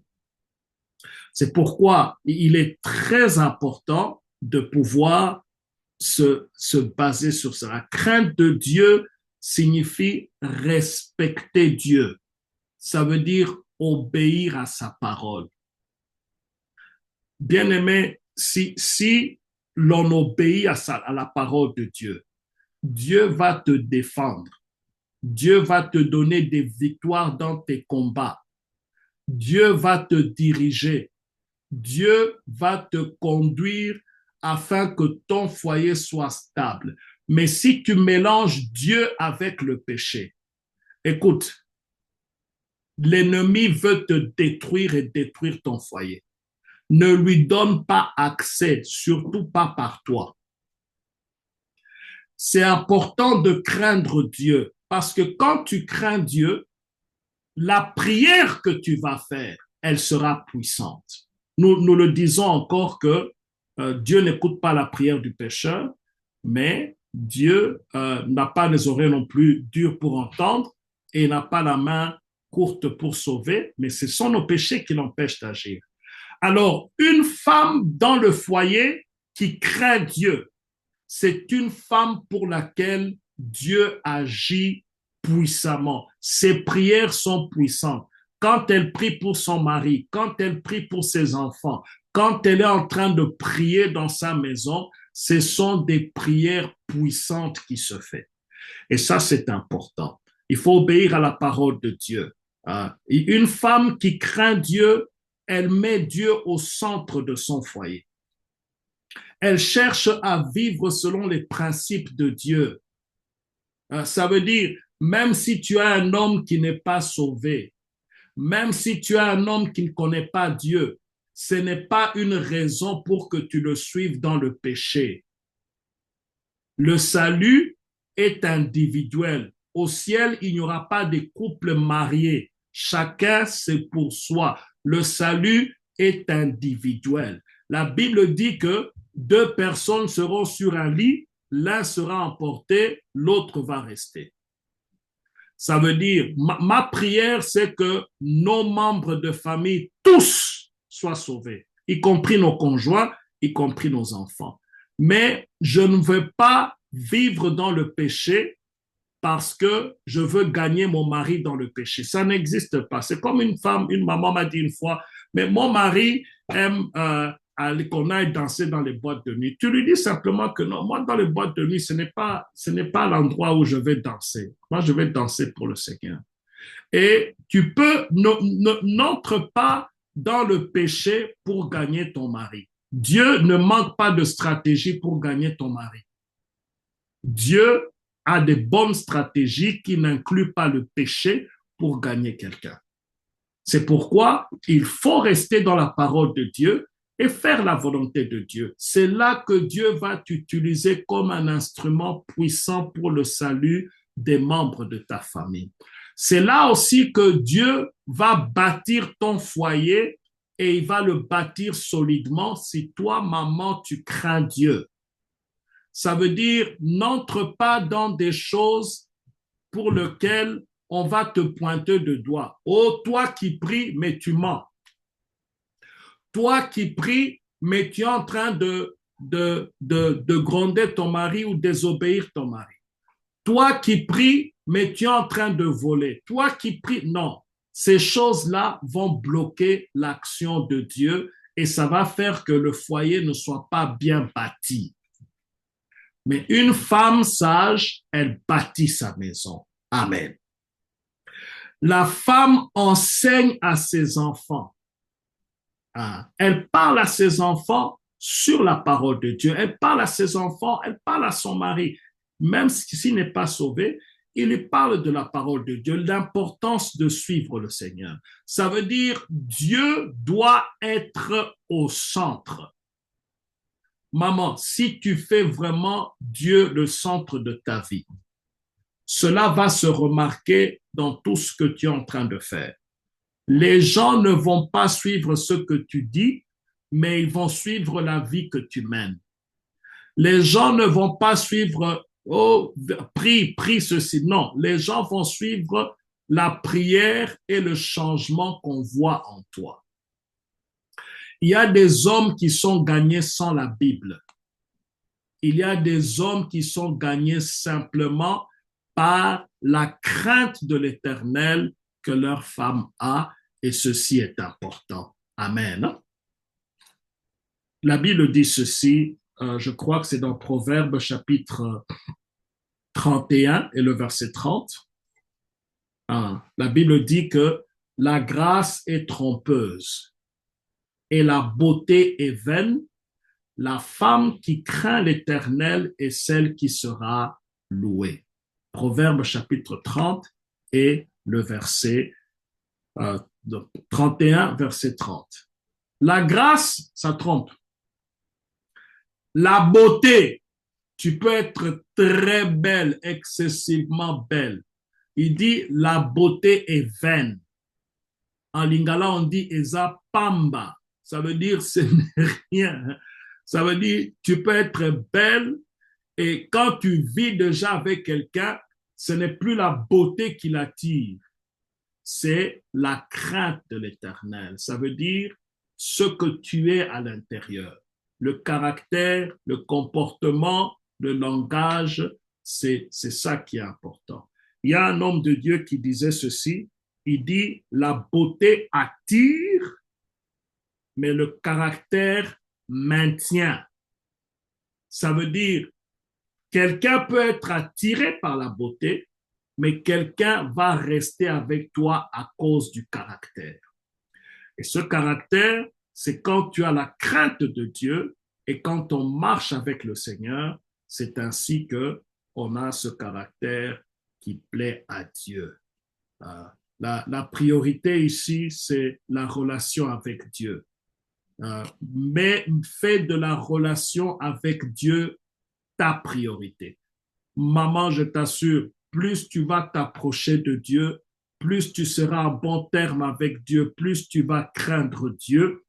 C'est pourquoi il est très important de pouvoir se baser sur ça. La crainte de Dieu signifie respecter Dieu. Ça veut dire obéir à sa parole. Bien-aimé, si l'on obéit à la parole de Dieu, Dieu va te défendre. Dieu va te donner des victoires dans tes combats. Dieu va te diriger. Dieu va te conduire afin que ton foyer soit stable. Mais si tu mélanges Dieu avec le péché, écoute, l'ennemi veut te détruire et détruire ton foyer. Ne lui donne pas accès, surtout pas par toi. C'est important de craindre Dieu parce que quand tu crains Dieu, la prière que tu vas faire, elle sera puissante. Nous le disons encore que Dieu n'écoute pas la prière du pécheur, mais Dieu n'a pas les oreilles non plus dures pour entendre et n'a pas la main courte pour sauver, mais ce sont nos péchés qui l'empêchent d'agir. Alors, une femme dans le foyer qui craint Dieu, c'est une femme pour laquelle Dieu agit puissamment. Ses prières sont puissantes. Quand elle prie pour son mari, quand elle prie pour ses enfants, quand elle est en train de prier dans sa maison, ce sont des prières puissantes qui se font. Et ça, c'est important. Il faut obéir à la parole de Dieu. Une femme qui craint Dieu, elle met Dieu au centre de son foyer. Elle cherche à vivre selon les principes de Dieu. Ça veut dire, même si tu as un homme qui n'est pas sauvé, même si tu as un homme qui ne connaît pas Dieu, ce n'est pas une raison pour que tu le suives dans le péché. Le salut est individuel. Au ciel, il n'y aura pas de couples mariés. Chacun, c'est pour soi. Le salut est individuel. La Bible dit que 2 personnes seront sur un lit, l'un sera emporté, l'autre va rester. Ça veut dire, ma prière, c'est que nos membres de famille, tous, soient sauvés, y compris nos conjoints, y compris nos enfants. Mais je ne veux pas vivre dans le péché parce que je veux gagner mon mari dans le péché. Ça n'existe pas. C'est comme une maman m'a dit une fois, mais mon mari aime qu'on aille danser dans les boîtes de nuit. Tu lui dis simplement que non, moi dans les boîtes de nuit, ce n'est pas l'endroit où je vais danser. Moi, je vais danser pour le Seigneur. Et tu peux, n'entre pas dans le péché pour gagner ton mari. Dieu ne manque pas de stratégie pour gagner ton mari. Dieu a des bonnes stratégies qui n'incluent pas le péché pour gagner quelqu'un. C'est pourquoi il faut rester dans la parole de Dieu et faire la volonté de Dieu. C'est là que Dieu va t'utiliser comme un instrument puissant pour le salut des membres de ta famille. C'est là aussi que Dieu va bâtir ton foyer et il va le bâtir solidement si toi, maman, tu crains Dieu. Ça veut dire, n'entre pas dans des choses pour lesquelles on va te pointer de doigt. Oh, toi qui pries, mais tu mens. Toi qui pries, mais tu es en train de gronder ton mari ou désobéir ton mari. Toi qui pries, mais tu es en train de voler. Toi qui pries, non. Ces choses-là vont bloquer l'action de Dieu et ça va faire que le foyer ne soit pas bien bâti. Mais une femme sage, elle bâtit sa maison. Amen. La femme enseigne à ses enfants. Elle parle à ses enfants sur la parole de Dieu. Elle parle à ses enfants, elle parle à son mari. Même s'il n'est pas sauvé, il lui parle de la parole de Dieu, l'importance de suivre le Seigneur. Ça veut dire Dieu doit être au centre. Maman, si tu fais vraiment Dieu le centre de ta vie, cela va se remarquer dans tout ce que tu es en train de faire. Les gens ne vont pas suivre ce que tu dis, mais ils vont suivre la vie que tu mènes. Les gens ne vont pas suivre, oh, prie ceci. Non, les gens vont suivre la prière et le changement qu'on voit en toi. Il y a des hommes qui sont gagnés sans la Bible. Il y a des hommes qui sont gagnés simplement par la crainte de l'Éternel que leur femme a, et ceci est important. Amen. La Bible dit ceci, je crois que c'est dans Proverbes chapitre 31 et le verset 30. La Bible dit que la grâce est trompeuse et la beauté est vaine. La femme qui craint l'Éternel est celle qui sera louée. Proverbe chapitre 30 et le verset 31, verset 30. La grâce, ça trompe. La beauté, tu peux être très belle, excessivement belle. Il dit la beauté est vaine. En lingala, on dit eza pamba. Ça veut dire ce n'est rien. Ça veut dire tu peux être belle et quand tu vis déjà avec quelqu'un, ce n'est plus la beauté qui l'attire, c'est la crainte de l'Éternel. Ça veut dire ce que tu es à l'intérieur. Le caractère, le comportement, le langage, c'est ça qui est important. Il y a un homme de Dieu qui disait ceci, il dit, la beauté attire, mais le caractère maintient. Ça veut dire, quelqu'un peut être attiré par la beauté, mais quelqu'un va rester avec toi à cause du caractère. Et ce caractère, c'est quand tu as la crainte de Dieu et quand on marche avec le Seigneur, c'est ainsi que on a ce caractère qui plaît à Dieu. La priorité ici, c'est la relation avec Dieu. Mais fais de la relation avec Dieu ta priorité. Maman, je t'assure, plus tu vas t'approcher de Dieu, plus tu seras en bon terme avec Dieu, plus tu vas craindre Dieu.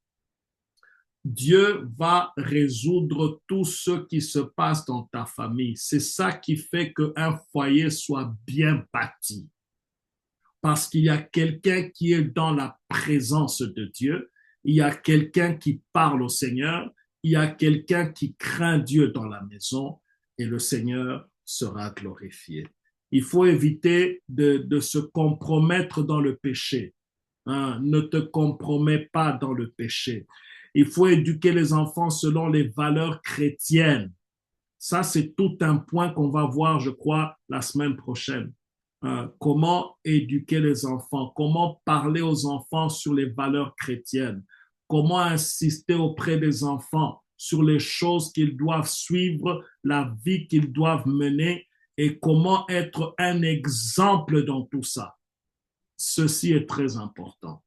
Dieu va résoudre tout ce qui se passe dans ta famille. C'est ça qui fait qu'un foyer soit bien bâti. Parce qu'il y a quelqu'un qui est dans la présence de Dieu, il y a quelqu'un qui parle au Seigneur, il y a quelqu'un qui craint Dieu dans la maison et le Seigneur sera glorifié. Il faut éviter de se compromettre dans le péché. Ne te compromets pas dans le péché. Il faut éduquer les enfants selon les valeurs chrétiennes. Ça, c'est tout un point qu'on va voir, je crois, la semaine prochaine. Comment éduquer les enfants, comment parler aux enfants sur les valeurs chrétiennes, comment insister auprès des enfants sur les choses qu'ils doivent suivre, la vie qu'ils doivent mener et comment être un exemple dans tout ça. Ceci est très important.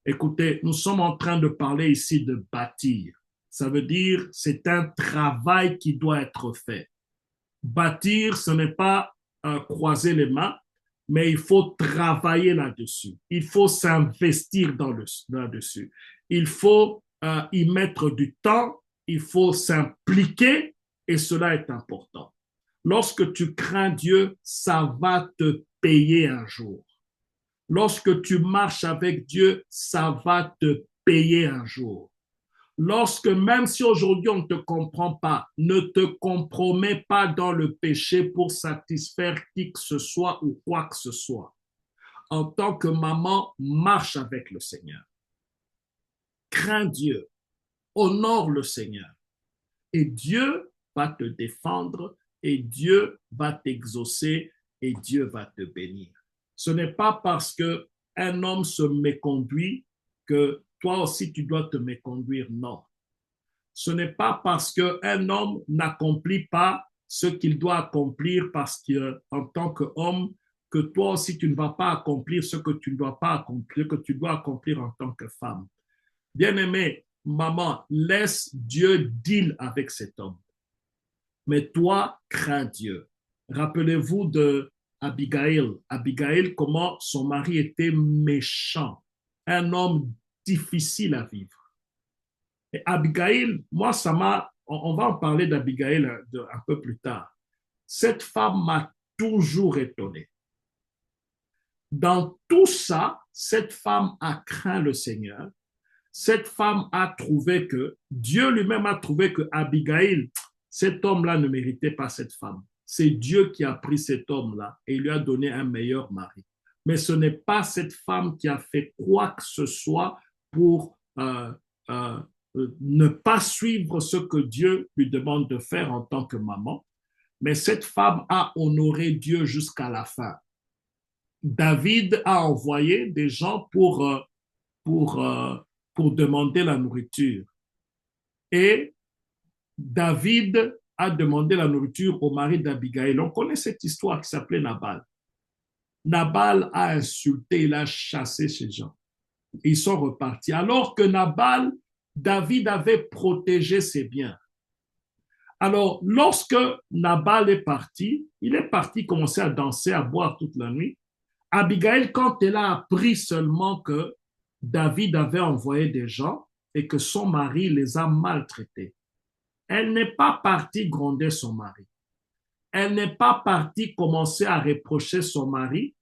Écoutez, nous sommes en train de parler ici de bâtir. Ça veut dire c'est un travail qui doit être fait. Bâtir, ce n'est pas croiser les mains, mais il faut travailler là-dessus. Il faut s'investir là-dessus. Il faut y mettre du temps, il faut s'impliquer et cela est important. Lorsque tu crains Dieu, ça va te payer un jour. Lorsque tu marches avec Dieu, ça va te payer un jour. Lorsque, même si aujourd'hui on ne te comprend pas, ne te compromets pas dans le péché pour satisfaire qui que ce soit ou quoi que ce soit. En tant que maman, marche avec le Seigneur. Crains Dieu. Honore le Seigneur. Et Dieu va te défendre et Dieu va t'exaucer et Dieu va te bénir. Ce n'est pas parce qu'un homme se méconduit que toi aussi tu dois te méconduire, non. Ce n'est pas parce qu'un homme n'accomplit pas ce qu'il doit accomplir parce qu'en tant qu'homme, que toi aussi tu ne vas pas accomplir ce que tu ne dois pas accomplir, que tu dois accomplir en tant que femme. Bien-aimé, maman, laisse Dieu deal avec cet homme. Mais toi, crains Dieu. Rappelez-vous de Abigail. Abigail, comment son mari était méchant. Un homme difficile à vivre. Et Abigail, moi, on va en parler d'Abigail un peu plus tard. Cette femme m'a toujours étonné. Dans tout ça, cette femme a craint le Seigneur. Cette femme a trouvé que, Dieu lui-même a trouvé que Abigail, cet homme-là ne méritait pas cette femme. C'est Dieu qui a pris cet homme-là et lui a donné un meilleur mari. Mais ce n'est pas cette femme qui a fait quoi que ce soit pour ne pas suivre ce que Dieu lui demande de faire en tant que maman. Mais cette femme a honoré Dieu jusqu'à la fin. David a envoyé des gens pour demander la nourriture. Et David a demandé la nourriture au mari d'Abigail. On connaît cette histoire qui s'appelait Nabal. Nabal a insulté, il a chassé ces gens. Ils sont repartis. Alors que Nabal David avait protégé ses biens. Alors, lorsque Nabal est parti, il est parti commencer à danser, à boire toute la nuit. Abigail, quand elle a appris seulement que David avait envoyé des gens et que son mari les a maltraités, elle n'est pas partie gronder son mari. Elle n'est pas partie commencer à reprocher son mari.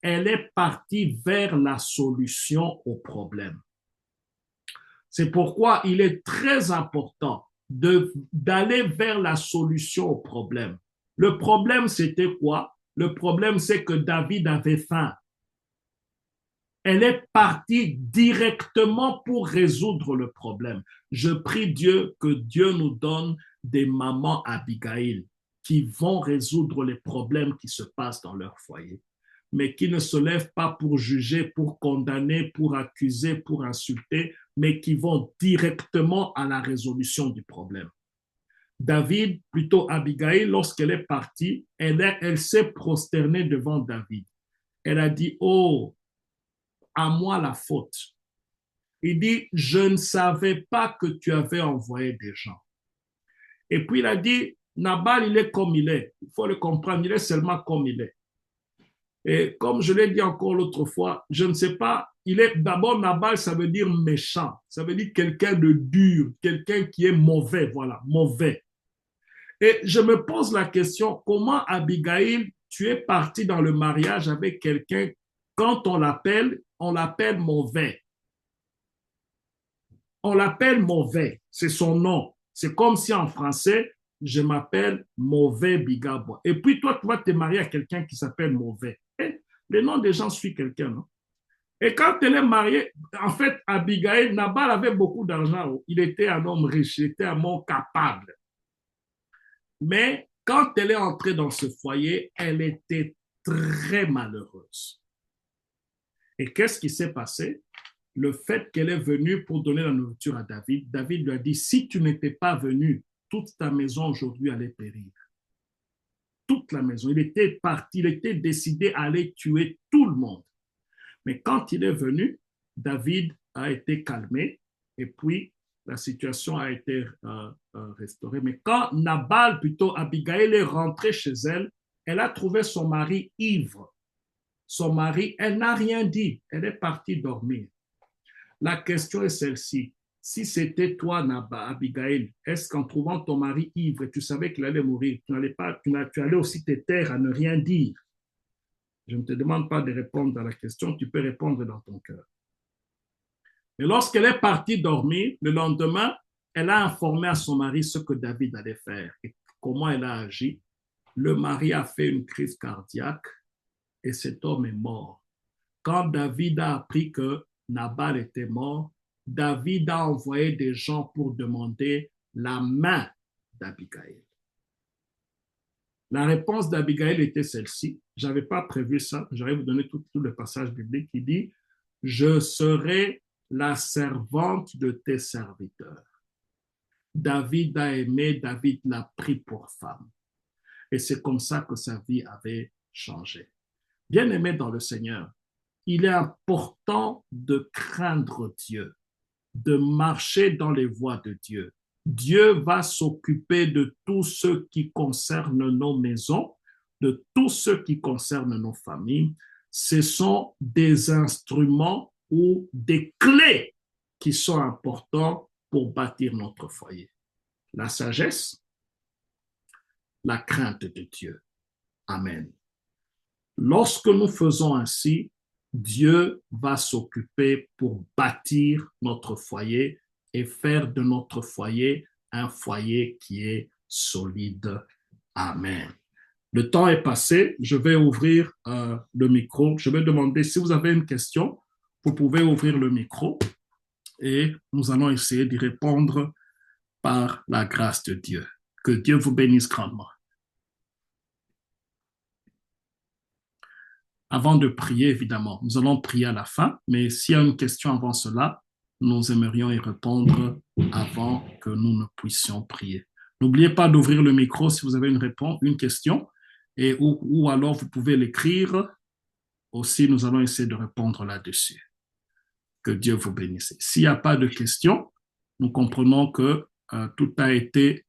Elle est partie vers la solution au problème. C'est pourquoi il est très important d'aller vers la solution au problème. Le problème, c'était quoi? Le problème, c'est que David avait faim. Elle est partie directement pour résoudre le problème. Je prie Dieu que Dieu nous donne des mamans Abigail qui vont résoudre les problèmes qui se passent dans leur foyer, mais qui ne se lèvent pas pour juger, pour condamner, pour accuser, pour insulter, mais qui vont directement à la résolution du problème. David, plutôt Abigail, lorsqu'elle est partie, elle s'est prosternée devant David. Elle a dit, oh, à moi la faute. Il dit, je ne savais pas que tu avais envoyé des gens. Et puis il a dit, Nabal, il est comme il est. Il faut le comprendre, il est seulement comme il est. Et comme je l'ai dit encore l'autre fois, je ne sais pas, d'abord Nabal, ça veut dire méchant. Ça veut dire quelqu'un de dur, quelqu'un qui est mauvais, voilà, mauvais. Et je me pose la question, comment Abigail, tu es parti dans le mariage avec quelqu'un, quand on l'appelle mauvais. On l'appelle mauvais, c'est son nom. C'est comme si en français, je m'appelle Mauvais Bigabo. Et puis toi, tu vas te marier à quelqu'un qui s'appelle Mauvais. Et le nom des gens suit quelqu'un, non? Et quand elle est mariée, en fait, Abigail, Nabal avait beaucoup d'argent. Il était un homme riche, il était un homme capable. Mais quand elle est entrée dans ce foyer, elle était très malheureuse. Et qu'est-ce qui s'est passé? Le fait qu'elle est venue pour donner la nourriture à David, David lui a dit, si tu n'étais pas venu, toute ta maison aujourd'hui allait périr. Toute la maison. Il était parti, il était décidé à aller tuer tout le monde. Mais quand il est venu, David a été calmé et puis la situation a été restaurée. Mais quand Nabal, plutôt Abigail, est rentrée chez elle, elle a trouvé son mari ivre. Son mari, elle n'a rien dit. Elle est partie dormir. La question est celle-ci. Si c'était toi, Abigail, est-ce qu'en trouvant ton mari ivre et tu savais qu'il allait mourir, tu allais aussi te taire à ne rien dire? Je ne te demande pas de répondre à la question, tu peux répondre dans ton cœur. Mais lorsqu'elle est partie dormir, le lendemain, elle a informé à son mari ce que David allait faire et comment elle a agi. Le mari a fait une crise cardiaque et cet homme est mort. Quand David a appris que Nabal était mort, David a envoyé des gens pour demander la main d'Abigail. La réponse d'Abigail était celle-ci. Je n'avais pas prévu ça. J'allais vous donner tout le passage biblique qui dit « Je serai la servante de tes serviteurs. » David a aimé, David l'a pris pour femme. Et c'est comme ça que sa vie avait changé. Bien-aimé dans le Seigneur, il est important de craindre Dieu, de marcher dans les voies de Dieu. Dieu va s'occuper de tout ce qui concerne nos maisons, de tout ce qui concerne nos familles. Ce sont des instruments ou des clés qui sont importants pour bâtir notre foyer. La sagesse, la crainte de Dieu. Amen. Lorsque nous faisons ainsi, Dieu va s'occuper pour bâtir notre foyer et faire de notre foyer un foyer qui est solide. Amen. Le temps est passé. Je vais ouvrir le micro. Je vais demander si vous avez une question, vous pouvez ouvrir le micro et nous allons essayer d'y répondre par la grâce de Dieu. Que Dieu vous bénisse grandement. Avant de prier, évidemment, nous allons prier à la fin, mais s'il y a une question avant cela, nous aimerions y répondre avant que nous ne puissions prier. N'oubliez pas d'ouvrir le micro si vous avez une réponse, une question, et ou alors vous pouvez l'écrire. Aussi, nous allons essayer de répondre là-dessus. Que Dieu vous bénisse. S'il n'y a pas de questions, nous comprenons que tout a été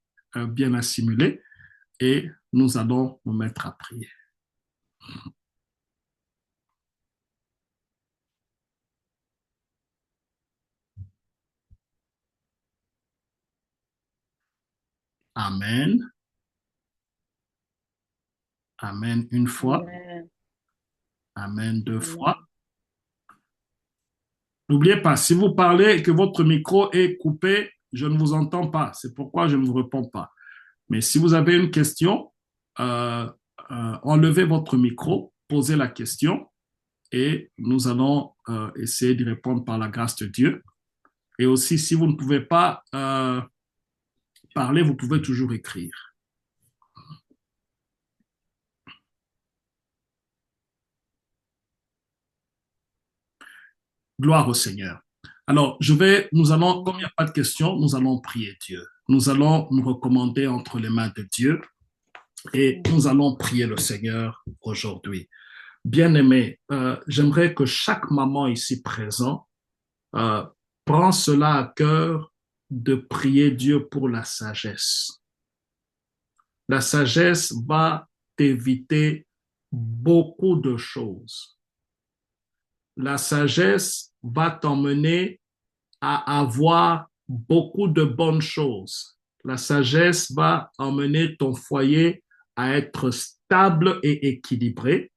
bien assimilé et nous allons nous mettre à prier. Amen. Amen une fois. Amen. Amen deux Amen. fois. N'oubliez pas, si vous parlez et que votre micro est coupé, je ne vous entends pas. C'est pourquoi je ne vous réponds pas. Mais si vous avez une question, enlevez votre micro, posez la question et nous allons essayer d'y répondre par la grâce de Dieu. Et aussi, si vous ne pouvez pas parler, vous pouvez toujours écrire. Gloire au Seigneur. Alors, nous allons, comme il n'y a pas de questions, nous allons prier Dieu. Nous allons nous recommander entre les mains de Dieu et nous allons prier le Seigneur aujourd'hui. Bien-aimés, j'aimerais que chaque maman ici présent prend cela à cœur de prier Dieu pour la sagesse. La sagesse va t'éviter beaucoup de choses. La sagesse va t'emmener à avoir beaucoup de bonnes choses. La sagesse va emmener ton foyer à être stable et équilibré.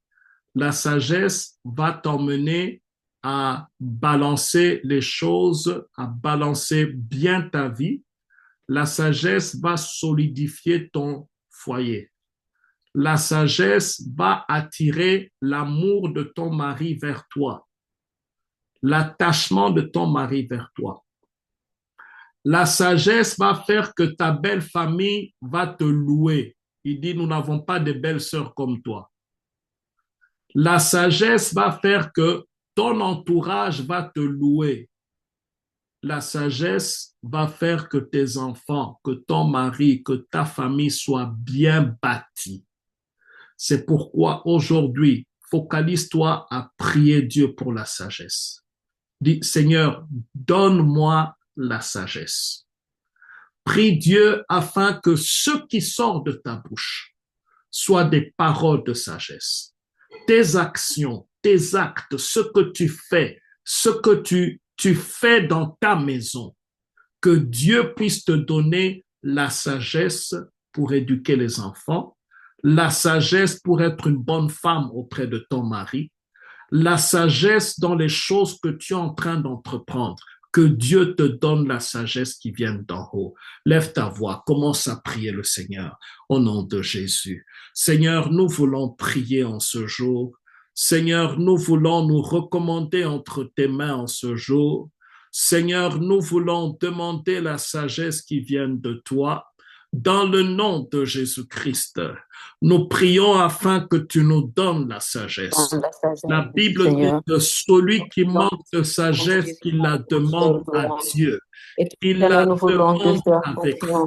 La sagesse va t'emmener à balancer les choses, à balancer bien ta vie. La sagesse va solidifier ton foyer. La sagesse va attirer l'amour de ton mari vers toi, l'attachement de ton mari vers toi. La sagesse va faire que ta belle famille va te louer. Il dit, nous n'avons pas de belles sœurs comme toi. La sagesse va faire que ton entourage va te louer. La sagesse va faire que tes enfants, que ton mari, que ta famille soient bien bâtis. C'est pourquoi aujourd'hui, focalise-toi à prier Dieu pour la sagesse. Dis, Seigneur, donne-moi la sagesse. Prie Dieu afin que ce qui sort de ta bouche soient des paroles de sagesse. Tes actions, tes actes, ce que tu fais, ce que tu fais dans ta maison, que Dieu puisse te donner la sagesse pour éduquer les enfants, la sagesse pour être une bonne femme auprès de ton mari, la sagesse dans les choses que tu es en train d'entreprendre. Que Dieu te donne la sagesse qui vient d'en haut. Lève ta voix, commence à prier le Seigneur au nom de Jésus. Seigneur, nous voulons prier en ce jour. Seigneur, nous voulons nous recommander entre tes mains en ce jour. Seigneur, nous voulons demander la sagesse qui vient de toi. Dans le nom de Jésus-Christ, nous prions afin que tu nous donnes la sagesse. La Bible dit que celui qui manque de sagesse, il la demande à Dieu. Il la demande avec foi.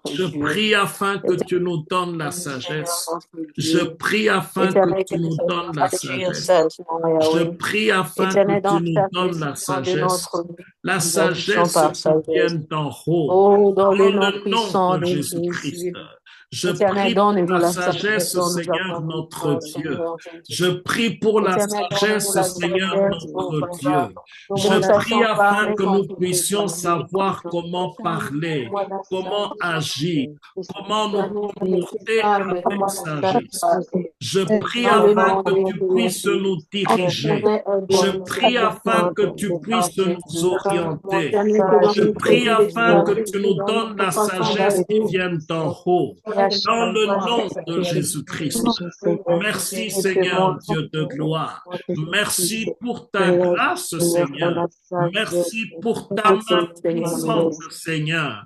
Je prie afin que tu nous donnes la sagesse. Je prie afin que tu nous donnes la sagesse. Je prie afin que tu nous donnes la sagesse. La sagesse qui vient d'en haut. Dans le nom de Jésus-Christ. Je prie pour la sagesse, Seigneur notre Dieu. Je prie pour la sagesse, Seigneur notre Dieu. Je prie afin que nous puissions savoir comment parler, comment agir, comment nous comporter avec sagesse. Je prie afin que tu puisses nous diriger. Je prie afin que tu puisses nous orienter. Je prie afin que tu nous donnes la sagesse qui vient d'en haut. Dans le nom de Jésus-Christ. Merci Seigneur Dieu de gloire. Merci pour ta grâce Seigneur. Merci pour ta main puissante Seigneur.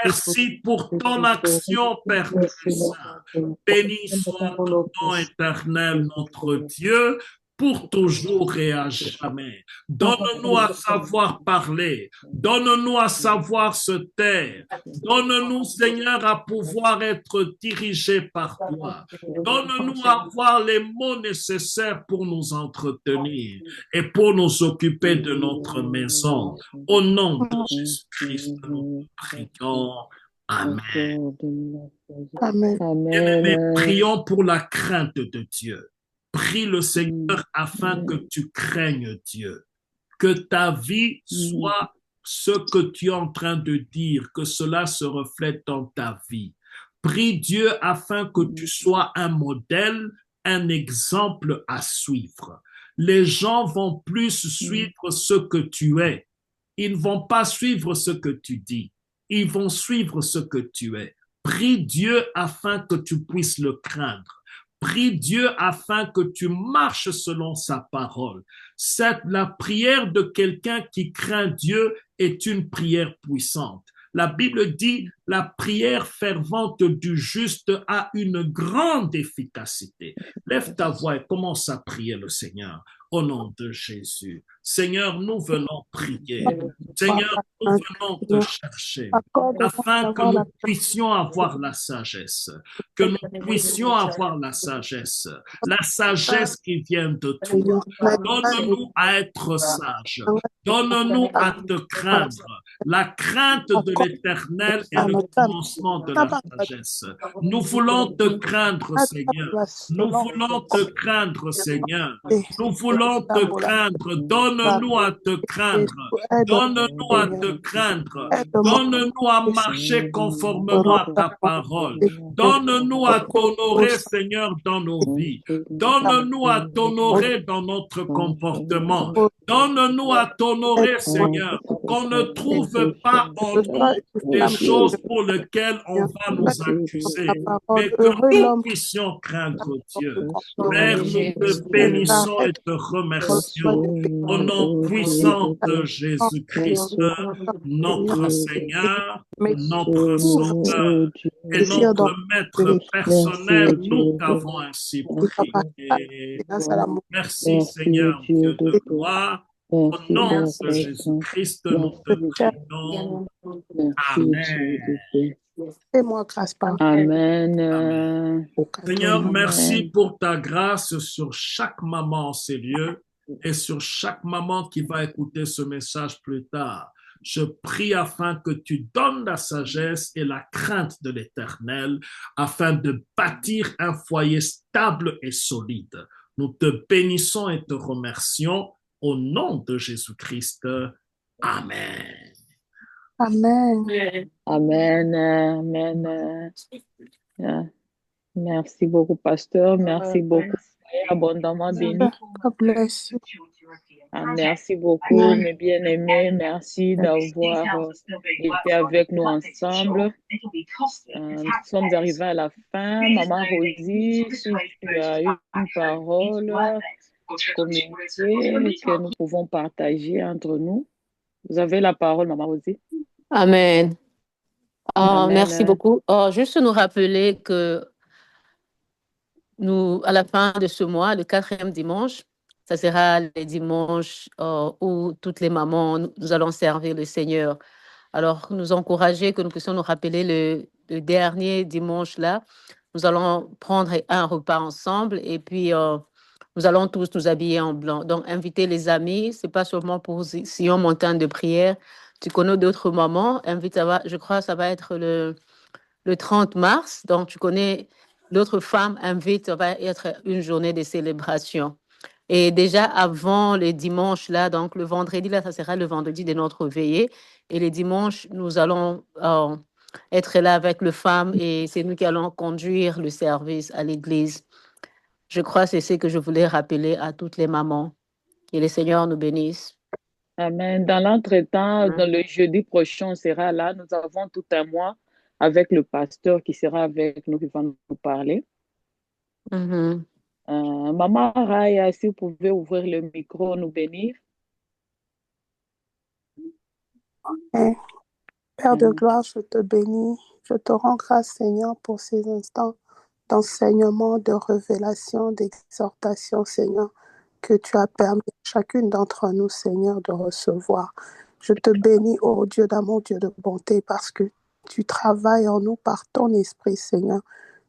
Merci pour ton action Père très saint. Béni soit ton nom éternel notre Dieu. pour toujours et à jamais. Donne-nous à savoir parler. Donne-nous à savoir se taire. Donne-nous, Seigneur, à pouvoir être dirigés par toi. Donne-nous à avoir les mots nécessaires pour nous entretenir et pour nous occuper de notre maison. Au nom de Jésus-Christ, nous prions. Amen. Amen. Bien-aimés, prions pour la crainte de Dieu. Prie le Seigneur afin que tu craignes Dieu. Que ta vie soit ce que tu es en train de dire, que cela se reflète dans ta vie. Prie Dieu afin que tu sois un modèle, un exemple à suivre. Les gens vont plus suivre ce que tu es. Ils ne vont pas suivre ce que tu dis. Ils vont suivre ce que tu es. Prie Dieu afin que tu puisses le craindre. Prie Dieu afin que tu marches selon sa parole. La prière de quelqu'un qui craint Dieu est une prière puissante. La Bible dit, la prière fervente du juste a une grande efficacité. Lève ta voix et commence à prier le Seigneur. Au nom de Jésus. Seigneur, nous venons prier. Seigneur, nous venons te chercher afin que nous puissions avoir la sagesse, que nous puissions avoir la sagesse qui vient de toi. Donne-nous à être sages, donne-nous à te craindre. La crainte de l'Éternel est le commencement de la sagesse. Nous voulons te craindre, Seigneur. Nous voulons te craindre, Seigneur. Nous voulons te craindre. Donne-nous à te craindre. Donne-nous à te craindre. Donne-nous à marcher conformément à ta parole. Donne-nous à t'honorer, Seigneur, dans nos vies. Donne-nous à t'honorer dans notre comportement. Donne-nous à t'honorer, Seigneur, qu'on ne trouve pas en nous des choses pour lesquelles on va nous accuser, mais que nous puissions craindre Dieu. Père, nous te bénissons et te remercions au nom puissant de Jésus-Christ, notre Seigneur, notre Sauveur et notre Maître personnel. Nous t'avons ainsi prié. Merci Seigneur Dieu de gloire. Au nom de Jésus-Christ, nous te prions. Amen. Fais-moi grâce, Père. Amen. Seigneur, merci pour ta grâce sur chaque maman en ces lieux et sur chaque maman qui va écouter ce message plus tard. Je prie afin que tu donnes la sagesse et la crainte de l'Éternel afin de bâtir un foyer stable et solide. Nous te bénissons et te remercions au nom de Jésus-Christ. Amen. Amen. Amen. Amen. Merci beaucoup, pasteur. Merci beaucoup. Abondamment béni. God bless you. Merci beaucoup, mes bien-aimés. Merci d'avoir été avec nous ensemble. Nous sommes arrivés à la fin. Maman Rosie, si tu as une parole communiquée que nous pouvons partager entre nous. Vous avez la parole, Maman Rosie. Amen. Amen. Merci beaucoup. Juste nous rappeler que nous, à la fin de ce mois, le 4e dimanche, ça sera le dimanche où toutes les mamans, nous allons servir le Seigneur. Alors, nous encourager que nous puissions nous rappeler le dernier dimanche là. Nous allons prendre un repas ensemble et puis nous allons tous nous habiller en blanc. Donc, inviter les amis, c'est pas seulement pour Sion Montagne de prière. Tu connais d'autres mamans, invite, je crois que ça va être le 30 mars. Donc, tu connais d'autres femmes, invite, ça va être une journée de célébration. Et déjà avant le dimanche, là, donc le vendredi, là, ça sera le vendredi de notre veillée. Et les dimanches, nous allons être là avec les femmes et c'est nous qui allons conduire le service à l'église. Je crois que c'est ce que je voulais rappeler à toutes les mamans. Que le Seigneur nous bénisse. Amen. Dans l'entretemps, dans le jeudi prochain, on sera là. Nous avons tout un mois avec le pasteur qui sera avec nous, qui va nous parler. Maman Raya, si vous pouvez ouvrir le micro, nous bénir. Père de gloire, je te bénis. Je te rends grâce, Seigneur, pour ces instants d'enseignement, de révélation, d'exhortation, Seigneur, que tu as permis à chacune d'entre nous, Seigneur, de recevoir. Je te bénis, ô Dieu d'amour, Dieu de bonté, parce que tu travailles en nous par ton esprit, Seigneur.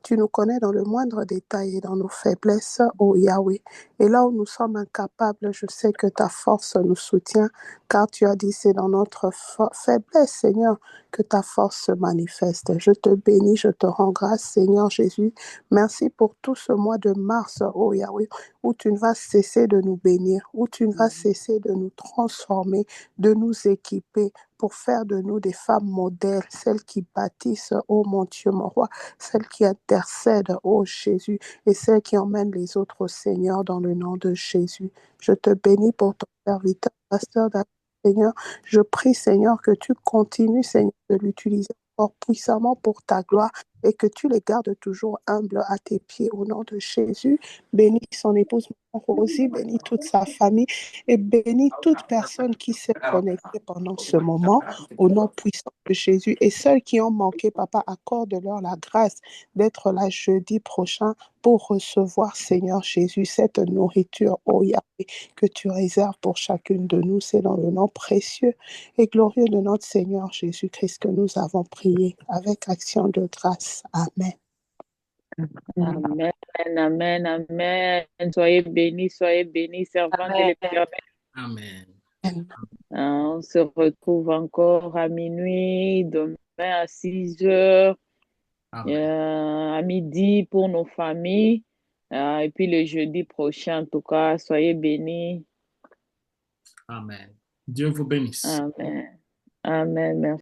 Tu nous connais dans le moindre détail et dans nos faiblesses, ô Yahweh. Et là où nous sommes incapables, je sais que ta force nous soutient, car tu as dit, c'est dans notre faiblesse, Seigneur, que ta force se manifeste. Je te bénis, je te rends grâce, Seigneur Jésus. Merci pour tout ce mois de mars, ô Yahweh, où tu ne vas cesser de nous bénir, où tu ne vas cesser de nous transformer, de nous équiper pour faire de nous des femmes modèles, celles qui bâtissent, ô mon Dieu, mon roi, celles qui intercèdent, ô Jésus, et celles qui emmènent les autres au Seigneur dans le nom de Jésus. Je te bénis pour ton serviteur, pasteur David, Seigneur. Je prie, Seigneur, que tu continues, Seigneur, de l'utiliser encore puissamment pour ta gloire et que tu les gardes toujours humbles à tes pieds au nom de Jésus. Bénis son épouse Rosie, bénis toute sa famille et bénis toute personne qui s'est connectée pendant ce moment au nom puissant de Jésus. Et ceux qui ont manqué, Papa, accorde-leur la grâce d'être là jeudi prochain pour recevoir, Seigneur Jésus, cette nourriture, oh Yahweh, que tu réserves pour chacune de nous. C'est dans le nom précieux et glorieux de notre Seigneur Jésus-Christ que nous avons prié avec action de grâce. Amen. Amen, amen, amen. Soyez bénis, servante de l'Éternel. Amen. On se retrouve encore à minuit, demain à 6 heures, à midi pour nos familles. Et puis le jeudi prochain, en tout cas, soyez bénis. Amen. Dieu vous bénisse. Amen. Amen. Merci.